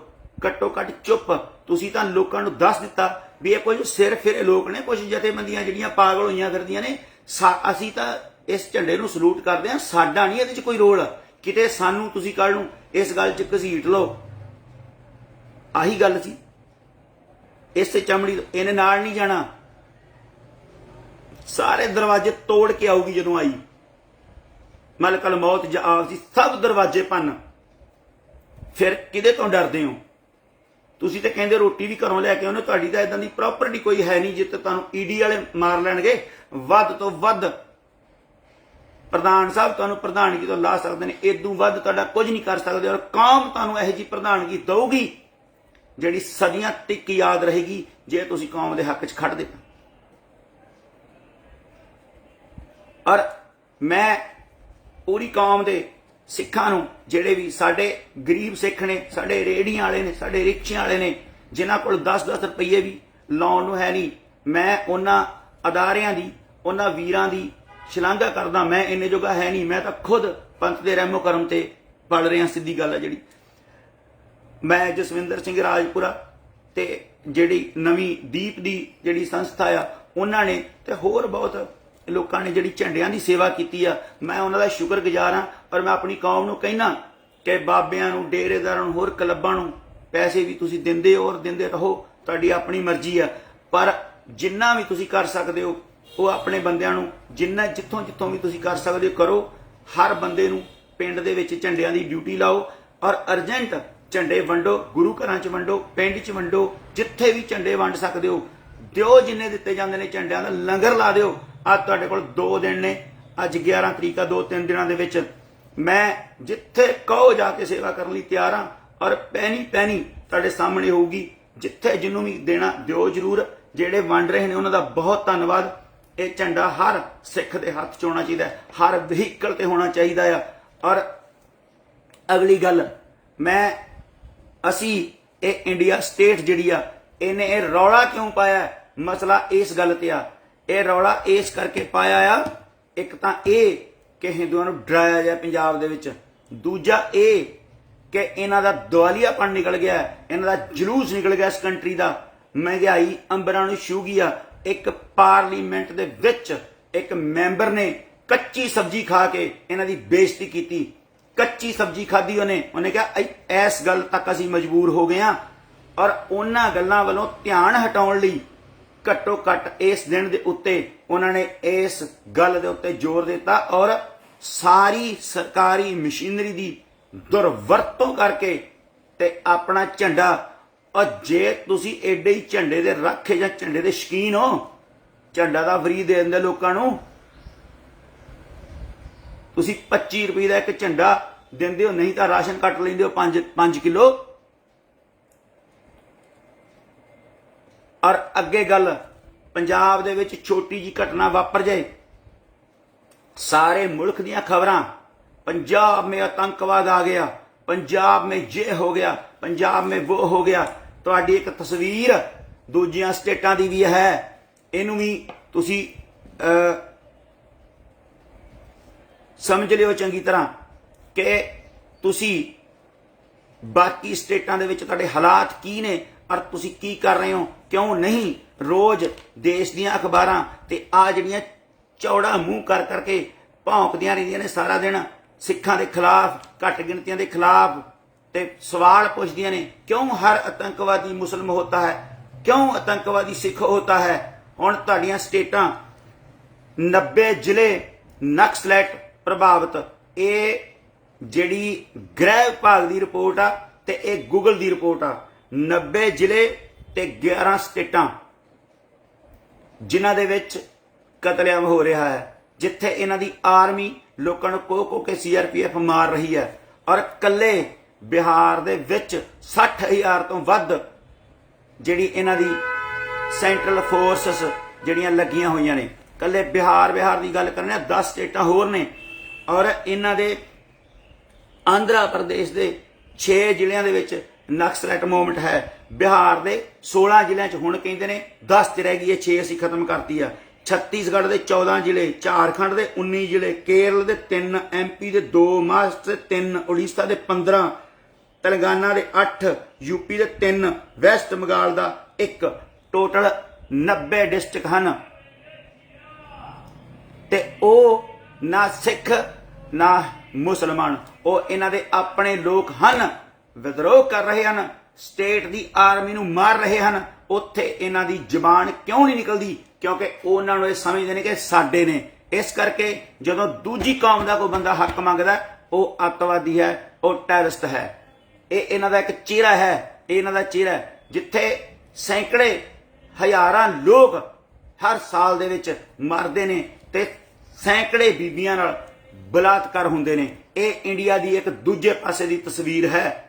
A: ਘੱਟੋ ਘੱਟ ਚੁੱਪ। ਤੁਸੀਂ ਤਾਂ ਲੋਕਾਂ ਨੂੰ ਦੱਸ ਦਿੱਤਾ ਵੀ ਇਹ ਕੁਝ ਸਿਰ ਫਿਰੇ ਲੋਕ ਨੇ, ਕੁਝ ਜਥੇਬੰਦੀਆਂ ਜਿਹੜੀਆਂ ਪਾਗਲ ਹੋਈਆਂ ਫਿਰਦੀਆਂ ਨੇ। ਅਸੀਂ ਤਾਂ ਇਸ ਝੰਡੇ ਨੂੰ ਸਲੂਟ ਕਰਦੇ ਹਾਂ, ਸਾਡਾ ਨਹੀਂ ਇਹਦੇ 'ਚ ਕੋਈ ਰੋਲ। ਕਿਤੇ ਸਾਨੂੰ ਤੁਸੀਂ ਕੱਲ੍ਹ ਨੂੰ ਇਸ ਗੱਲ 'ਚ ਘਸੀਟ ਲਓ। ਆਹੀ ਗੱਲ ਸੀ। ਇਸੇ ਚਮੜੀ ਇਹਨੇ ਨਾਲ ਨਹੀਂ ਜਾਣਾ। ਸਾਰੇ ਦਰਵਾਜ਼ੇ ਤੋੜ ਕੇ ਆਊਗੀ ਜਦੋਂ ਆਈ। ਮਲਕਲ ਮੌਤ ਜਾਂ ਆਪ ਸੀ, ਸਭ ਦਰਵਾਜ਼ੇ ਭੰਨ। ਫਿਰ ਕਿਹਦੇ ਤੋਂ ਡਰਦੇ ਹੋ? ਤੁਸੀਂ ਤੇ ਕਹਿੰਦੇ ਰੋਟੀ ਵੀ ਘਰੋਂ ਲੈ ਕੇ ਆਉਣੇ। ਤੁਹਾਡੀ ਤਾਂ ਇਦਾਂ ਦੀ ਪ੍ਰੋਪਰਟੀ ਕੋਈ ਹੈ ਨਹੀਂ ਜਿੱਥੇ ਤੁਹਾਨੂੰ ED ਵਾਲੇ ਮਾਰ ਲੈਣਗੇ। ਵੱਧ ਤੋਂ ਵੱਧ ਪ੍ਰਧਾਨ ਸਾਹਿਬ ਤੁਹਾਨੂੰ ਪ੍ਰਧਾਨਗੀ ਤੋਂ ਲਾ ਸਕਦੇ ਨੇ, ਇਦੋਂ ਵੱਧ ਤੁਹਾਡਾ ਕੁਝ ਨਹੀਂ ਕਰ ਸਕਦੇ। ਔਰ ਕੌਮ ਤੁਹਾਨੂੰ ਇਹੋ ਜਿਹੀ ਪ੍ਰਧਾਨਗੀ ਦਊਗੀ ਜਿਹੜੀ ਸਦੀਆਂ ਤੱਕ ਯਾਦ ਰਹੇਗੀ ਜੇ ਤੁਸੀਂ ਕੌਮ ਦੇ ਹੱਕ 'ਚ ਖੜਦੇ। ਔਰ ਮੈਂ ਪੂਰੀ ਕੌਮ ਦੇ ਸਿੱਖਾਂ ਨੂੰ, ਜਿਹੜੇ ਵੀ ਸਾਡੇ ਗਰੀਬ ਸਿੱਖ ਨੇ, ਸਾਡੇ ਰੇਹੜੀਆਂ ਵਾਲੇ ਨੇ, ਸਾਡੇ ਰਿਕਸ਼ਿਆਂ ਵਾਲੇ ਨੇ, ਜਿਨ੍ਹਾਂ ਕੋਲ 10-10 ਰੁਪਈਏ ਵੀ ਲਾਉਣ ਨੂੰ ਹੈ ਨਹੀਂ, ਮੈਂ ਉਹਨਾਂ ਅਦਾਰਿਆਂ ਦੀ, ਉਹਨਾਂ ਵੀਰਾਂ ਦੀ ਸ਼ਲਾਘਾ ਕਰਦਾ। ਮੈਂ ਇੰਨੇ ਜੋਗਾ ਹੈ ਨਹੀਂ। ਮੈਂ ਤਾਂ ਖੁਦ ਪੰਥ ਦੇ ਰਹਿਮੋ ਕਰਮ ਤੇ ਪੜ ਰਿਹਾ। ਸਿੱਧੀ ਗੱਲ ਹੈ ਜਿਹੜੀ। ਮੈਂ ਜਸਵਿੰਦਰ ਸਿੰਘ ਰਾਜਪੁਰਾ ਤੇ ਜਿਹੜੀ ਨਵੀਂ ਦੀਪ ਦੀ ਜਿਹੜੀ ਸੰਸਥਾ ਆ, ਉਹਨਾਂ ਨੇ ਤੇ ਹੋਰ ਬਹੁਤ ਲੋਕਾਂ ਨੇ ਜਿਹੜੀ ਝੰਡਿਆਂ ਦੀ ਸੇਵਾ ਕੀਤੀ ਆ, ਮੈਂ ਉਹਨਾਂ ਦਾ ਸ਼ੁਕਰਗੁਜ਼ਾਰ ਹਾਂ। ਔਰ ਮੈਂ ਆਪਣੀ ਕੌਮ ਨੂੰ ਕਹਿਣਾ ਕਿ ਬਾਬਿਆਂ ਨੂੰ, ਡੇਰੇਦਾਰਾਂ ਨੂੰ, ਹੋਰ ਕਲੱਬਾਂ ਨੂੰ ਪੈਸੇ ਵੀ ਤੁਸੀਂ ਦਿੰਦੇ ਹੋ ਔਰ ਦਿੰਦੇ ਰਹੋ, ਤੁਹਾਡੀ ਆਪਣੀ ਮਰਜ਼ੀ ਆ। ਪਰ ਜਿੰਨਾ ਵੀ ਤੁਸੀਂ ਕਰ ਸਕਦੇ ਹੋ ਉਹ ਆਪਣੇ ਬੰਦਿਆਂ ਨੂੰ, ਜਿੱਥੋਂ ਵੀ ਤੁਸੀਂ ਕਰ ਸਕਦੇ ਹੋ ਕਰੋ। ਹਰ ਬੰਦੇ ਨੂੰ ਪਿੰਡ ਦੇ ਵਿੱਚ ਝੰਡਿਆਂ ਦੀ ਡਿਊਟੀ ਲਾਓ ਔਰ ਅਰਜੈਂਟ ਝੰਡੇ ਵੰਡੋ। ਗੁਰੂ ਘਰਾਂ 'ਚ ਵੰਡੋ, ਪਿੰਡ 'ਚ ਵੰਡੋ, ਜਿੱਥੇ ਵੀ ਝੰਡੇ ਵੰਡ ਸਕਦੇ ਹੋ ਦਿਓ। ਜਿੰਨੇ ਦਿੱਤੇ ਜਾਂਦੇ ਨੇ ਝੰਡਿਆਂ ਦਾ ਲੰਗਰ ਲਾ ਦਿਓ। ਅੱਜ ਤੁਹਾਡੇ ਕੋਲ 2 ਦਿਨ ਨੇ, ਅੱਜ 11 ਤਰੀਕ ਆ। 2-3 ਦਿਨਾਂ ਦੇ ਵਿੱਚ ਮੈਂ ਜਿੱਥੇ ਕਹੋ ਜਾ ਕੇ ਸੇਵਾ ਕਰਨ ਲਈ ਤਿਆਰ ਹਾਂ। ਔਰ ਪੈਣੀ ਤੁਹਾਡੇ ਸਾਹਮਣੇ ਹੋਊਗੀ। ਜਿੱਥੇ ਜਿਹਨੂੰ ਵੀ ਦੇਣਾ ਦਿਓ ਜ਼ਰੂਰ। ਜਿਹੜੇ ਵੰਡ ਰਹੇ ਨੇ ਉਹਨਾਂ ਦਾ ਬਹੁਤ ਧੰਨਵਾਦ। ਇਹ ਝੰਡਾ ਹਰ ਸਿੱਖ ਦੇ ਹੱਥ 'ਚ ਹੋਣਾ ਚਾਹੀਦਾ, ਹਰ ਵਹੀਕਲ ਤੇ ਹੋਣਾ ਚਾਹੀਦਾ ਆ। ਔਰ ਅਗਲੀ ਗੱਲ, ਅਸੀਂ ਇਹ ਇੰਡੀਆ ਸਟੇਟ ਜਿਹੜੀ ਆ, ਇਹਨੇ ਇਹ ਰੌਲਾ ਕਿਉਂ ਪਾਇਆ? ਮਸਲਾ ਇਸ ਗੱਲ ਤੇ ਆ। ਇਹ ਰੌਲਾ ਇਸ ਕਰਕੇ ਪਾਇਆ ਆ, ਇੱਕ ਤਾਂ ਇਹ ਕਿ ਹਿੰਦੂਆਂ ਨੂੰ ਡਰਾਇਆ ਜਾਏ ਪੰਜਾਬ ਦੇ ਵਿੱਚ, ਦੂਜਾ ਇਹ ਕਿ ਇਹਨਾਂ ਦਾ ਦਿਵਾਲੀਆਪਣ ਨਿਕਲ ਗਿਆ, ਇਹਨਾਂ ਦਾ ਜਲੂਸ ਨਿਕਲ ਗਿਆ ਇਸ ਕੰਟਰੀ ਦਾ। ਮਹਿੰਗਾਈ ਅੰਬਰਾਂ ਨੂੰ ਛੂਹ ਗਈ ਆ। ਇੱਕ ਪਾਰਲੀਮੈਂਟ ਦੇ ਵਿੱਚ ਇੱਕ ਮੈਂਬਰ ਨੇ ਕੱਚੀ ਸਬਜ਼ੀ ਖਾ ਕੇ ਇਹਨਾਂ ਦੀ ਬੇਇੱਜ਼ਤੀ ਕੀਤੀ। ਕੱਚੀ ਸਬਜ਼ੀ ਖਾਧੀ ਉਹਨੇ ਕਿਹਾ ਇਸ ਗੱਲ ਤੱਕ ਅਸੀਂ ਮਜਬੂਰ ਹੋ ਗਏ ਹਾਂ। ਔਰ ਉਹਨਾਂ ਗੱਲਾਂ ਵੱਲੋਂ ਧਿਆਨ ਹਟਾਉਣ ਲਈ ਘੱਟੋ ਘੱਟ ਇਸ ਦਿਨ ਦੇ ਉੱਤੇ ਉਹਨਾਂ ਨੇ ਇਸ ਗੱਲ ਦੇ ਉੱਤੇ ਜ਼ੋਰ ਦਿੱਤਾ ਔਰ ਸਾਰੀ ਸਰਕਾਰੀ ਮਸ਼ੀਨਰੀ ਦੀ ਦੁਰਵਰਤੋਂ ਕਰਕੇ ਤੇ ਆਪਣਾ ਝੰਡਾ, ਔਰ ਜੇ ਤੁਸੀਂ ਏਡੇ ਹੀ ਝੰਡੇ ਦੇ ਰਾਖੇ ਜਾਂ ਝੰਡੇ ਦੇ ਸ਼ੌਕੀਨ ਹੋ, ਝੰਡਾ ਦਾ ਫਰੀ ਦੇ ਦਿੰਦੇ ਲੋਕਾਂ ਨੂੰ। ਤੁਸੀਂ 25 ਰੁਪਏ ਦਾ ਇੱਕ ਝੰਡਾ ਦਿੰਦੇ ਹੋ, ਨਹੀਂ ਤਾਂ ਰਾਸ਼ਨ ਕੱਟ ਲੈਂਦੇ ਹੋ 5 ਕਿਲੋ। ਔਰ ਅੱਗੇ ਗੱਲ, ਪੰਜਾਬ ਦੇ ਵਿੱਚ ਛੋਟੀ ਜੀ ਘਟਨਾ ਵਾਪਰ ਜਾਏ, सारे मुल्क ਦੀਆਂ खबरां, पंजाब में आतंकवाद आ गया, पंजाब में ये हो गया, पंजाब में वो हो गया। ਤੁਹਾਡੀ ਇੱਕ ਤਸਵੀਰ ਦੂਜੀਆਂ ਸਟੇਟਾਂ ਦੀ ਵੀ ਹੈ, ਇਹਨੂੰ ਵੀ ਤੁਸੀਂ ਸਮਝ ਲਿਓ ਚੰਗੀ ਤਰ੍ਹਾਂ ਕਿ ਤੁਸੀਂ ਬਾਕੀ ਸਟੇਟਾਂ ਦੇ ਵਿੱਚ ਤੁਹਾਡੇ ਹਾਲਾਤ ਕੀ ਨੇ ਔਰ ਤੁਸੀਂ ਕੀ ਕਰ ਰਹੇ ਹੋ, ਕਿਉਂ ਨਹੀਂ ਰੋਜ਼ ਦੇਸ਼ ਦੀਆਂ ਅਖਬਾਰਾਂ ਤੇ ਆ ਜਿਹੜੀਆਂ ਚੌੜਾ ਮੂੰਹ ਕਰ ਕਰਕੇ ਭੌਂਕਦੀਆਂ ਰਹਿੰਦੀਆਂ ਨੇ ਸਾਰਾ ਦਿਨ ਸਿੱਖਾਂ ਦੇ ਖਿਲਾਫ, ਘੱਟ ਗਿਣਤੀਆਂ ਦੇ ਖਿਲਾਫ, ਤੇ ਸਵਾਲ ਪੁੱਛਦੀਆਂ ਨੇ ਕਿਉਂ ਹਰ ਆਤੰਕਵਾਦੀ ਮੁਸਲਮ ਹੋਤਾ ਹੈ, ਕਿਉਂ ਆਤੰਕਵਾਦੀ ਸਿੱਖ ਹੋਤਾ ਹੈ। ਹੁਣ ਤੁਹਾਡੀਆਂ ਸਟੇਟਾਂ 90 ਜ਼ਿਲ੍ਹੇ ਨਕਸਲੈਟ ਪ੍ਰਭਾਵਿਤ, ਇਹ ਜਿਹੜੀ ਗ੍ਰਹਿ ਵਿਭਾਗ ਦੀ ਰਿਪੋਰਟ ਆ ਤੇ ਇਹ ਗੂਗਲ ਦੀ ਰਿਪੋਰਟ ਆ। 90 ਜ਼ਿਲ੍ਹੇ ਤੇ 11 ਸਟੇਟਾਂ ਜਿਨ੍ਹਾਂ ਦੇ ਵਿੱਚ ਕਤਲੇਆਮ ਹੋ ਰਿਹਾ ਹੈ, ਜਿੱਥੇ ਇਹਨਾਂ ਦੀ ਆਰਮੀ ਲੋਕਾਂ ਨੂੰ ਕੋ ਕੇ CRPF ਮਾਰ ਰਹੀ ਹੈ। ਔਰ ਕੱਲੇ ਬਿਹਾਰ ਦੇ ਵਿੱਚ 60,000 ਤੋਂ ਵੱਧ ਜਿਹੜੀ ਇਹਨਾਂ ਦੀ ਸੈਂਟਰਲ ਫੋਰਸਸ ਜਿਹੜੀਆਂ ਲੱਗੀਆਂ ਹੋਈਆਂ ਨੇ। ਕੱਲੇ ਬਿਹਾਰ ਦੀ ਗੱਲ ਕਰਨੇ 10 ਸਟੇਟਾਂ ਹੋਰ ਨੇ। ਔਰ ਇਹਨਾਂ ਦੇ ਆਂਧਰਾ ਪ੍ਰਦੇਸ਼ ਦੇ 6 ਜ਼ਿਲ੍ਹਿਆਂ ਦੇ ਵਿੱਚ ਨਕਸਲਾਈਟ ਮੂਵਮੈਂਟ ਹੈ। ਬਿਹਾਰ ਦੇ 16 ਜ਼ਿਲ੍ਹਿਆਂ 'ਚ ਹੁਣ ਕਹਿੰਦੇ ਨੇ 10 'ਚ ਰਹਿ ਗਈ ਹੈ, 6 ਅਸੀਂ ਖਤਮ ਕਰਤੀ ਆ। ਛੱਤੀਸਗੜ੍ਹ ਦੇ 14 ਜ਼ਿਲ੍ਹੇ, ਝਾਰਖੰਡ ਦੇ 19 ਜ਼ਿਲ੍ਹੇ, ਕੇਰਲ ਦੇ 3, MP ਦੇ 2, ਮਹਾਰਾਸ਼ਟਰ ਦੇ 3, ਉੜੀਸਾ ਦੇ 15, तेलंगाना ਦੇ 8, यूपी ਦੇ 3, ਵੈਸਟ ਬੰਗਾਲ ਦਾ 1, ਟੋਟਲ 90 ਡਿਸਟ੍ਰਿਕਟ ਹਨ। ਤੇ ਉਹ ਨਾ ਸਿੱਖ ਨਾ ਮੁਸਲਮਾਨ, ਉਹ ਇਹਨਾਂ ਦੇ ਆਪਣੇ ਲੋਕ ਹਨ, ਵਿਦਰੋਹ ਕਰ ਰਹੇ ਹਨ, ਸਟੇਟ ਦੀ ਆਰਮੀ ਨੂੰ ਮਾਰ ਰਹੇ ਹਨ। ਉੱਥੇ ਇਹਨਾਂ ਦੀ ਜ਼ਬਾਨ ਕਿਉਂ ਨਹੀਂ ਨਿਕਲਦੀ? ਕਿਉਂਕਿ ਉਹਨਾਂ ਨੂੰ ਇਹ ਸਮਝਦੇ ਨੇ ਕਿ ਸਾਡੇ ਨੇ। ਇਸ ਕਰਕੇ ਜਦੋਂ ਦੂਜੀ ਕੌਮ ਦਾ ਕੋਈ ਬੰਦਾ ਹੱਕ ਮੰਗਦਾ, ਉਹ ਅੱਤਵਾਦੀ ਹੈ, ਉਹ ਟੈਰਰਿਸਟ ਹੈ। ਇਹ ਇਹਨਾਂ ਦਾ ਇੱਕ ਚਿਹਰਾ ਹੈ, ਇਹ ਇਹਨਾਂ ਦਾ ਚਿਹਰਾ ਹੈ। ਜਿੱਥੇ ਸੈਂਕੜੇ ਹਜ਼ਾਰਾਂ ਲੋਕ ਹਰ ਸਾਲ ਦੇ ਵਿੱਚ ਮਰਦੇ ਨੇ ਤੇ ਸੈਂਕੜੇ ਬੀਬੀਆਂ ਨਾਲ ਬਲਾਤਕਾਰ ਹੁੰਦੇ ਨੇ, ਇਹ ਇੰਡੀਆ ਦੀ ਇੱਕ ਦੂਜੇ ਪਾਸੇ ਦੀ ਤਸਵੀਰ ਹੈ।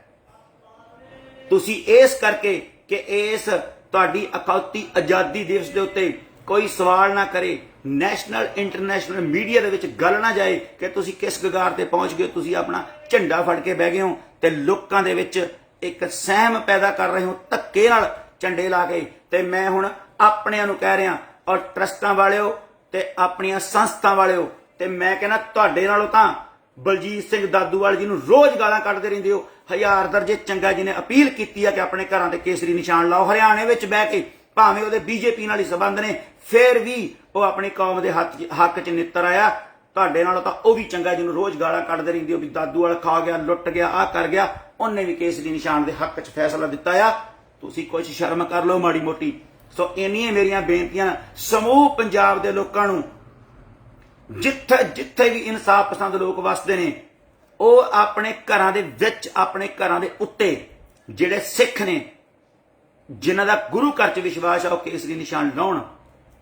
A: ਤੁਸੀਂ ਇਸ ਕਰਕੇ ਕਿ ਇਸ ਤੁਹਾਡੀ ਅਖੌਤੀ ਆਜ਼ਾਦੀ ਦਿਵਸ ਦੇ ਉੱਤੇ ਕੋਈ ਸਵਾਲ ਨਾ ਕਰੇ, ਨੈਸ਼ਨਲ ਇੰਟਰਨੈਸ਼ਨਲ ਮੀਡੀਆ ਦੇ ਵਿੱਚ ਗੱਲ ਨਾ ਜਾਏ ਕਿ ਤੁਸੀਂ ਕਿਸ ਗਗਾਰ ਤੇ ਪਹੁੰਚ ਗਏ, ਤੁਸੀਂ ਆਪਣਾ ਝੰਡਾ ਫੜ ਕੇ ਬਹਿ ਗਏ ਹੋ ਤੇ ਲੋਕਾਂ ਦੇ ਵਿੱਚ ਇੱਕ ਸਹਿਮ ਪੈਦਾ ਕਰ ਰਹੇ ਹੋ ਧੱਕੇ ਨਾਲ ਝੰਡੇ ਲਾ ਕੇ। ਤੇ ਮੈਂ ਹੁਣ ਆਪਣਿਆਂ ਨੂੰ ਕਹਿ ਰਿਹਾ ਔਰ ਟਰਸਟਾਂ ਵਾਲਿਓ ਤੇ ਆਪਣੀਆਂ ਸੰਸਥਾ ਵਾਲਿਓ, ਤੇ ਮੈਂ ਕਹਿੰਦਾ ਤੁਹਾਡੇ ਨਾਲੋਂ ਤਾਂ ਬਲਜੀਤ ਸਿੰਘ ਦਾਦੂਵਾਲ ਜੀ ਨੂੰ ਰੋਜ਼ ਗਾਲਾਂ ਕੱਢਦੇ ਰਹਿੰਦੇ ਹੋ। 1000 ਦਰਜੇ ਚੰਗਾ ਜਿਹਨੇ ਅਪੀਲ ਕੀਤੀ ਆ ਕਿ ਆਪਣੇ ਘਰਾਂ ਤੇ ਕੇਸਰੀ ਨਿਸ਼ਾਨ ਲਾਓ, ਹਰਿਆਣੇ ਵਿੱਚ ਬਹਿ ਕੇ, ਭਾਵੇਂ ਉਹਦੇ BJP ਨਾਲ ਹੀ ਸੰਬੰਧ ਨੇ, ਫਿਰ ਵੀ ਉਹ ਆਪਣੀ ਕੌਮ ਦੇ ਹੱਕ 'ਚ ਨਿੱਤਰ ਆਇਆ। ਤੁਹਾਡੇ ਨਾਲੋਂ ਤਾਂ ਉਹ ਵੀ ਚੰਗਾ ਜਿਹਨੂੰ ਰੋਜ਼ ਗਾਲਾਂ ਕੱਢਦੇ ਰਹਿੰਦੇ ਹੋ ਵੀ ਦਾਦੂਵਾਲ ਖਾ ਗਿਆ, ਲੁੱਟ ਗਿਆ, ਆਹ ਕਰ ਗਿਆ, ਉਹਨੇ ਵੀ ਕੇਸਰੀ ਨਿਸ਼ਾਨ ਦੇ ਹੱਕ 'ਚ ਫੈਸਲਾ ਦਿੱਤਾ ਆ। ਤੁਸੀਂ ਕੁਝ ਸ਼ਰਮ ਕਰ ਲਓ ਮਾੜੀ ਮੋਟੀ। ਸੋ ਇੰਨੀਆਂ ਮੇਰੀਆਂ ਬੇਨਤੀਆਂ ਸਮੂਹ ਪੰਜਾਬ ਦੇ ਲੋਕਾਂ ਨੂੰ, ਜਿੱਥੇ ਜਿੱਥੇ ਵੀ ਇਨਸਾਫ ਪਸੰਦ ਲੋਕ ਵਸਦੇ ਨੇ, ਉਹ ਆਪਣੇ ਘਰਾਂ ਦੇ ਵਿੱਚ, ਆਪਣੇ ਘਰਾਂ ਦੇ ਉੱਤੇ ਜਿਹੜੇ ਸਿੱਖ ਨੇ, ਜਿਨ੍ਹਾਂ ਦਾ ਗੁਰੂ ਘਰ 'ਚ ਵਿਸ਼ਵਾਸ ਆ, ਉਹ ਕੇਸਰੀ ਨਿਸ਼ਾਨ ਲਾਉਣ।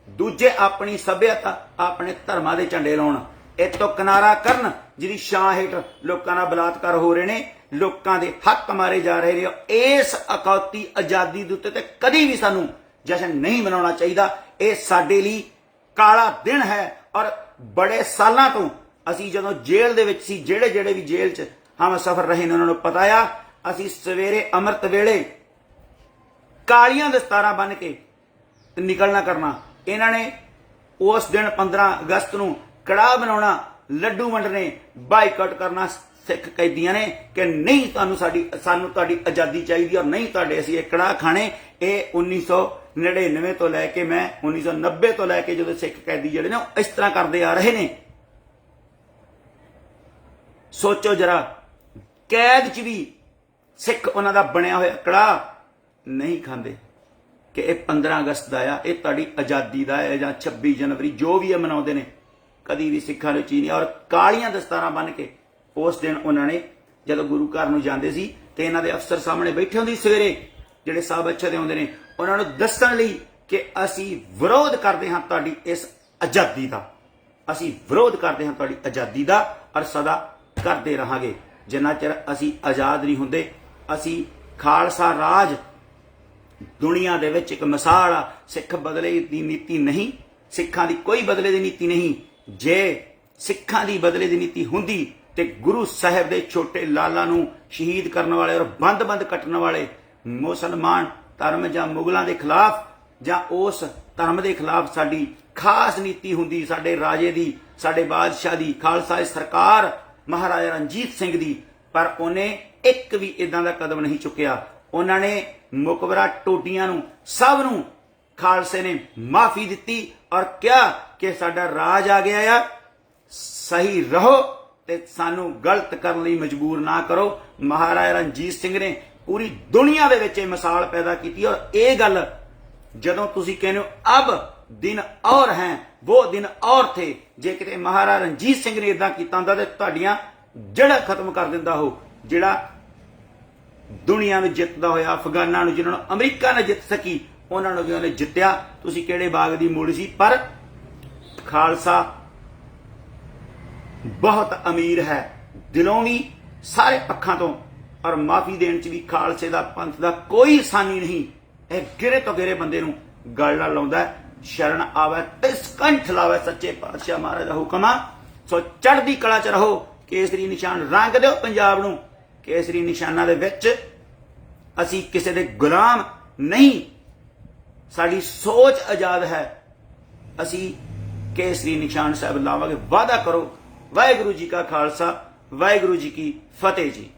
A: ਦੂਜੇ ਆਪਣੀ ਸੱਭਿਅਤਾ, ਆਪਣੇ ਧਰਮਾਂ ਦੇ ਝੰਡੇ ਲਾਉਣ। ਇਹ ਤੋਂ ਕਿਨਾਰਾ ਕਰਨ ਜਿਹਦੀ ਛਾਂ ਹੇਠ ਲੋਕਾਂ ਨਾਲ ਬਲਾਤਕਾਰ ਹੋ ਰਹੇ ਨੇ, ਲੋਕਾਂ ਦੇ ਹੱਕ ਮਾਰੇ ਜਾ ਰਹੇ ਨੇ। ਇਸ ਅਖੌਤੀ ਆਜ਼ਾਦੀ ਦੇ ਉੱਤੇ ਤੇ ਕਦੀ ਵੀ ਸਾਨੂੰ ਜਸ਼ਨ ਨਹੀਂ ਮਨਾਉਣਾ ਚਾਹੀਦਾ। ਇਹ ਸਾਡੇ ਲਈ ਕਾਲਾ ਦਿਨ ਹੈ। ਔਰ ਬੜੇ ਸਾਲਾਂ ਤੋਂ ਅਸੀਂ ਜਦੋਂ ਜੇਲ੍ਹ ਦੇ ਵਿੱਚ ਸੀ, ਜਿਹੜੇ ਵੀ ਜੇਲ੍ਹ 'ਚ ਹਮ ਸਫਰ ਰਹੇ ਨੇ ਉਹਨਾਂ ਨੂੰ ਪਤਾ ਆ, ਅਸੀਂ ਸਵੇਰੇ ਅੰਮ੍ਰਿਤ ਵੇਲੇ ਕਾਲੀਆਂ ਦਸਤਾਰਾਂ ਬੰਨ੍ਹ ਕੇ ਨਿਕਲਣਾ ਕਰਨਾ। ਇਹਨਾਂ ਨੇ ਉਸ ਦਿਨ 15 ਅਗਸਤ ਨੂੰ ਕੜਾਹ ਬਣਾਉਣਾ, ਲੱਡੂ ਵੰਡਣੇ, ਬਾਈਕਾਟ ਕਰਨਾ ਸਿੱਖ ਕੈਦੀਆਂ ਨੇ ਕਿ ਨਹੀਂ ਸਾਨੂੰ ਤੁਹਾਡੀ ਆਜ਼ਾਦੀ ਚਾਹੀਦੀ ਔਰ ਨਹੀਂ ਤੁਹਾਡੇ ਅਸੀਂ ਇਹ ਕੜਾਹ ਖਾਣੇ। ਇਹ 1999 ਤੋਂ ਲੈ ਕੇ ਮੈਂ 1990 ਤੋਂ ਲੈ ਕੇ ਜਦੋਂ ਸਿੱਖ ਕੈਦੀ ਜਿਹੜੇ ਨੇ ਉਹ ਇਸ ਤਰ੍ਹਾਂ ਕਰਦੇ ਆ ਰਹੇ ਨੇ। ਸੋਚੋ ਜਰਾ, ਕੈਦ 'ਚ ਵੀ ਸਿੱਖ ਉਹਨਾਂ ਦਾ ਬਣਿਆ ਹੋਇਆ ਕੜਾਹ ਨਹੀਂ ਖਾਂਦੇ ਕਿ ਇਹ 15 ਅਗਸਤ ਦਾ ਆ, ਇਹ ਤੁਹਾਡੀ ਆਜ਼ਾਦੀ ਦਾ ਹੈ, ਜਾਂ 26 ਜਨਵਰੀ ਜੋ ਵੀ ਇਹ ਮਨਾਉਂਦੇ ਨੇ। ਕਦੀ ਵੀ ਸਿੱਖਾਂ ਨੂੰ ਚੀਜ਼ ਨਹੀਂ। ਔਰ ਕਾਲੀਆਂ ਦਸਤਾਰਾਂ ਬੰਨ੍ਹ ਕੇ ਉਸ ਦਿਨ ਉਹਨਾਂ ਨੇ ਜਦੋਂ ਗੁਰੂ ਘਰ ਨੂੰ ਜਾਂਦੇ ਸੀ ਤੇ ਇਹਨਾਂ ਦੇ ਅਫਸਰ ਸਾਹਮਣੇ ਬੈਠੇ ਹੁੰਦੇ ਸਵੇਰੇ, ਜਿਹੜੇ ਸਾਹਿਬ ਅੱਛੇ ਦੇ ਹੁੰਦੇ ਨੇ, ਉਹਨਾਂ ਨੂੰ ਦੱਸਣ ਲਈ ਕਿ ਅਸੀਂ ਵਿਰੋਧ ਕਰਦੇ ਹਾਂ ਤੁਹਾਡੀ ਇਸ ਆਜ਼ਾਦੀ ਦਾ, ਅਸੀਂ ਵਿਰੋਧ ਕਰਦੇ ਹਾਂ ਤੁਹਾਡੀ ਆਜ਼ਾਦੀ ਦਾ ਔਰ ਸਦਾ ਕਰਦੇ ਰਹਾਂਗੇ। ਜਿੰਨਾ ਚਿਰ ਅਸੀਂ ਆਜ਼ਾਦ ਨਹੀਂ ਹੁੰਦੇ, ਅਸੀਂ ਖਾਲਸਾ ਰਾਜ ਦੁਨੀਆ ਦੇ ਵਿੱਚ ਇੱਕ ਮਿਸਾਲ ਆ। ਸਿੱਖ ਬਦਲੇ ਦੀ ਨੀਤੀ ਨਹੀਂ, ਸਿੱਖਾਂ ਦੀ ਕੋਈ ਬਦਲੇ ਦੀ ਨੀਤੀ ਨਹੀਂ। ਜੇ ਸਿੱਖਾਂ ਦੀ ਬਦਲੇ ਦੀ ਨੀਤੀ ਹੁੰਦੀ ਤੇ ਗੁਰੂ ਸਾਹਿਬ ਦੇ ਛੋਟੇ ਲਾਲਾਂ ਨੂੰ ਸ਼ਹੀਦ ਕਰਨ ਵਾਲੇ ਔਰ ਬੰਦ ਕੱਟਣ ਵਾਲੇ ਮੁਸਲਮਾਨ ਧਰਮ ਜਾਂ ਮੁਗਲਾਂ ਦੇ ਖਿਲਾਫ ਜਾਂ ਉਸ ਧਰਮ ਦੇ ਖਿਲਾਫ ਸਾਡੀ ਖਾਸ ਨੀਤੀ ਹੁੰਦੀ, ਸਾਡੇ ਰਾਜੇ ਦੀ, ਸਾਡੇ ਬਾਦਸ਼ਾਹ ਦੀ, ਖਾਲਸਾ ਸਰਕਾਰ ਮਹਾਰਾਜਾ ਰਣਜੀਤ ਸਿੰਘ ਦੀ। ਪਰ ਉਹਨੇ ਇੱਕ ਵੀ ਇਦਾਂ ਦਾ ਕਦਮ ਨਹੀਂ ਚੁੱਕਿਆ। ਉਹਨਾਂ ਨੇ ਮੁਕਬਰਾ ਟੋਡੀਆਂ ਨੂੰ, ਸਭ ਨੂੰ ਖਾਲਸੇ ਨੇ ਮਾਫੀ ਦਿੱਤੀ ਔਰ ਕਿਹਾ ਕਿ ਸਾਡਾ ਰਾਜ ਆ ਗਿਆ ਆ, ਸਹੀ ਰਹੋ ਤੇ ਸਾਨੂੰ ਗਲਤ ਕਰਨ ਲਈ ਮਜਬੂਰ ਨਾ ਕਰੋ। ਮਹਾਰਾਜਾ ਰਣਜੀਤ ਸਿੰਘ ਨੇ ਪੂਰੀ ਦੁਨੀਆ ਦੇ ਵਿੱਚ ਇਹ ਮਿਸਾਲ ਪੈਦਾ ਕੀਤੀ। ਔਰ ਇਹ ਗੱਲ ਜਦੋਂ ਤੁਸੀਂ ਕਹਿੰਦੇ ਹੋ ਅਬ ਦਿਨ ਔਰ ਹੈ ਉਹ ਦਿਨ ਔਰ ਥੇ, ਜੇ ਕਿਤੇ ਮਹਾਰਾਜਾ ਰਣਜੀਤ ਸਿੰਘ ਨੇ ਇਦਾਂ ਕੀਤਾ ਹੁੰਦਾ ਤੇ ਤੁਹਾਡੀਆਂ ਜੜ੍ਹਾਂ ਖਤਮ ਕਰ ਦਿੰਦਾ ਉਹ, ਜਿਹੜਾ ਦੁਨੀਆ ਨੂੰ ਜਿੱਤਦਾ ਹੋਇਆ, ਅਫਗਾਨਾਂ ਨੂੰ ਜਿਹਨਾਂ ਨੂੰ ਅਮਰੀਕਾ ਨੇ ਜਿੱਤ ਸਕੀ ਉਹਨਾਂ ਨੂੰ ਵੀ ਉਹਨੇ ਜਿੱਤਿਆ। ਤੁਸੀਂ ਕਿਹੜੇ ਬਾਗ ਦੀ ਮੂਲ ਸੀ। ਪਰ ਖਾਲਸਾ ਬਹੁਤ ਅਮੀਰ ਹੈ ਦਿਲੋਂ ਵੀ, ਸਾਰੇ ਪੱਖਾਂ ਤੋਂ, ਔਰ ਮਾਫੀ ਦੇਣ 'ਚ ਵੀ ਖਾਲਸੇ ਦਾ ਪੰਥ ਦਾ ਕੋਈ ਸਾਨੀ ਨਹੀਂ। ਇਹ ਗਿਰੇ ਤੋਂ ਗਿਰੇ ਬੰਦੇ ਨੂੰ ਗਲ ਨਾਲ ਲਾਉਂਦਾ। ਸ਼ਰਨ ਆਵੇ ਤਿਸ ਕੰਠ ਲਾਵੇ, ਸੱਚੇ ਪਾਤਸ਼ਾਹ ਮਹਾਰਾਜ ਦਾ ਹੁਕਮ ਆ। ਸੋ ਚੜ੍ਹਦੀ ਕਲਾ 'ਚ ਰਹੋ, ਕੇਸਰੀ ਨਿਸ਼ਾਨ ਰੰਗ ਦਿਓ ਪੰਜਾਬ ਨੂੰ। ਕੇਸਰੀ ਨਿਸ਼ਾਨਾਂ ਦੇ ਵਿੱਚ ਅਸੀਂ ਕਿਸੇ ਦੇ ਗੁਲਾਮ ਨਹੀਂ, ਸਾਡੀ ਸੋਚ ਆਜ਼ਾਦ ਹੈ। ਅਸੀਂ ਕੇਸਰੀ ਨਿਸ਼ਾਨ ਸਾਹਿਬ ਲਾਵਾਂਗੇ, ਵਾਅਦਾ ਕਰੋ। ਵਾਹਿਗੁਰੂ ਜੀ ਕਾ ਖਾਲਸਾ, ਵਾਹਿਗੁਰੂ ਜੀ ਕੀ ਫਤਿਹ ਜੀ।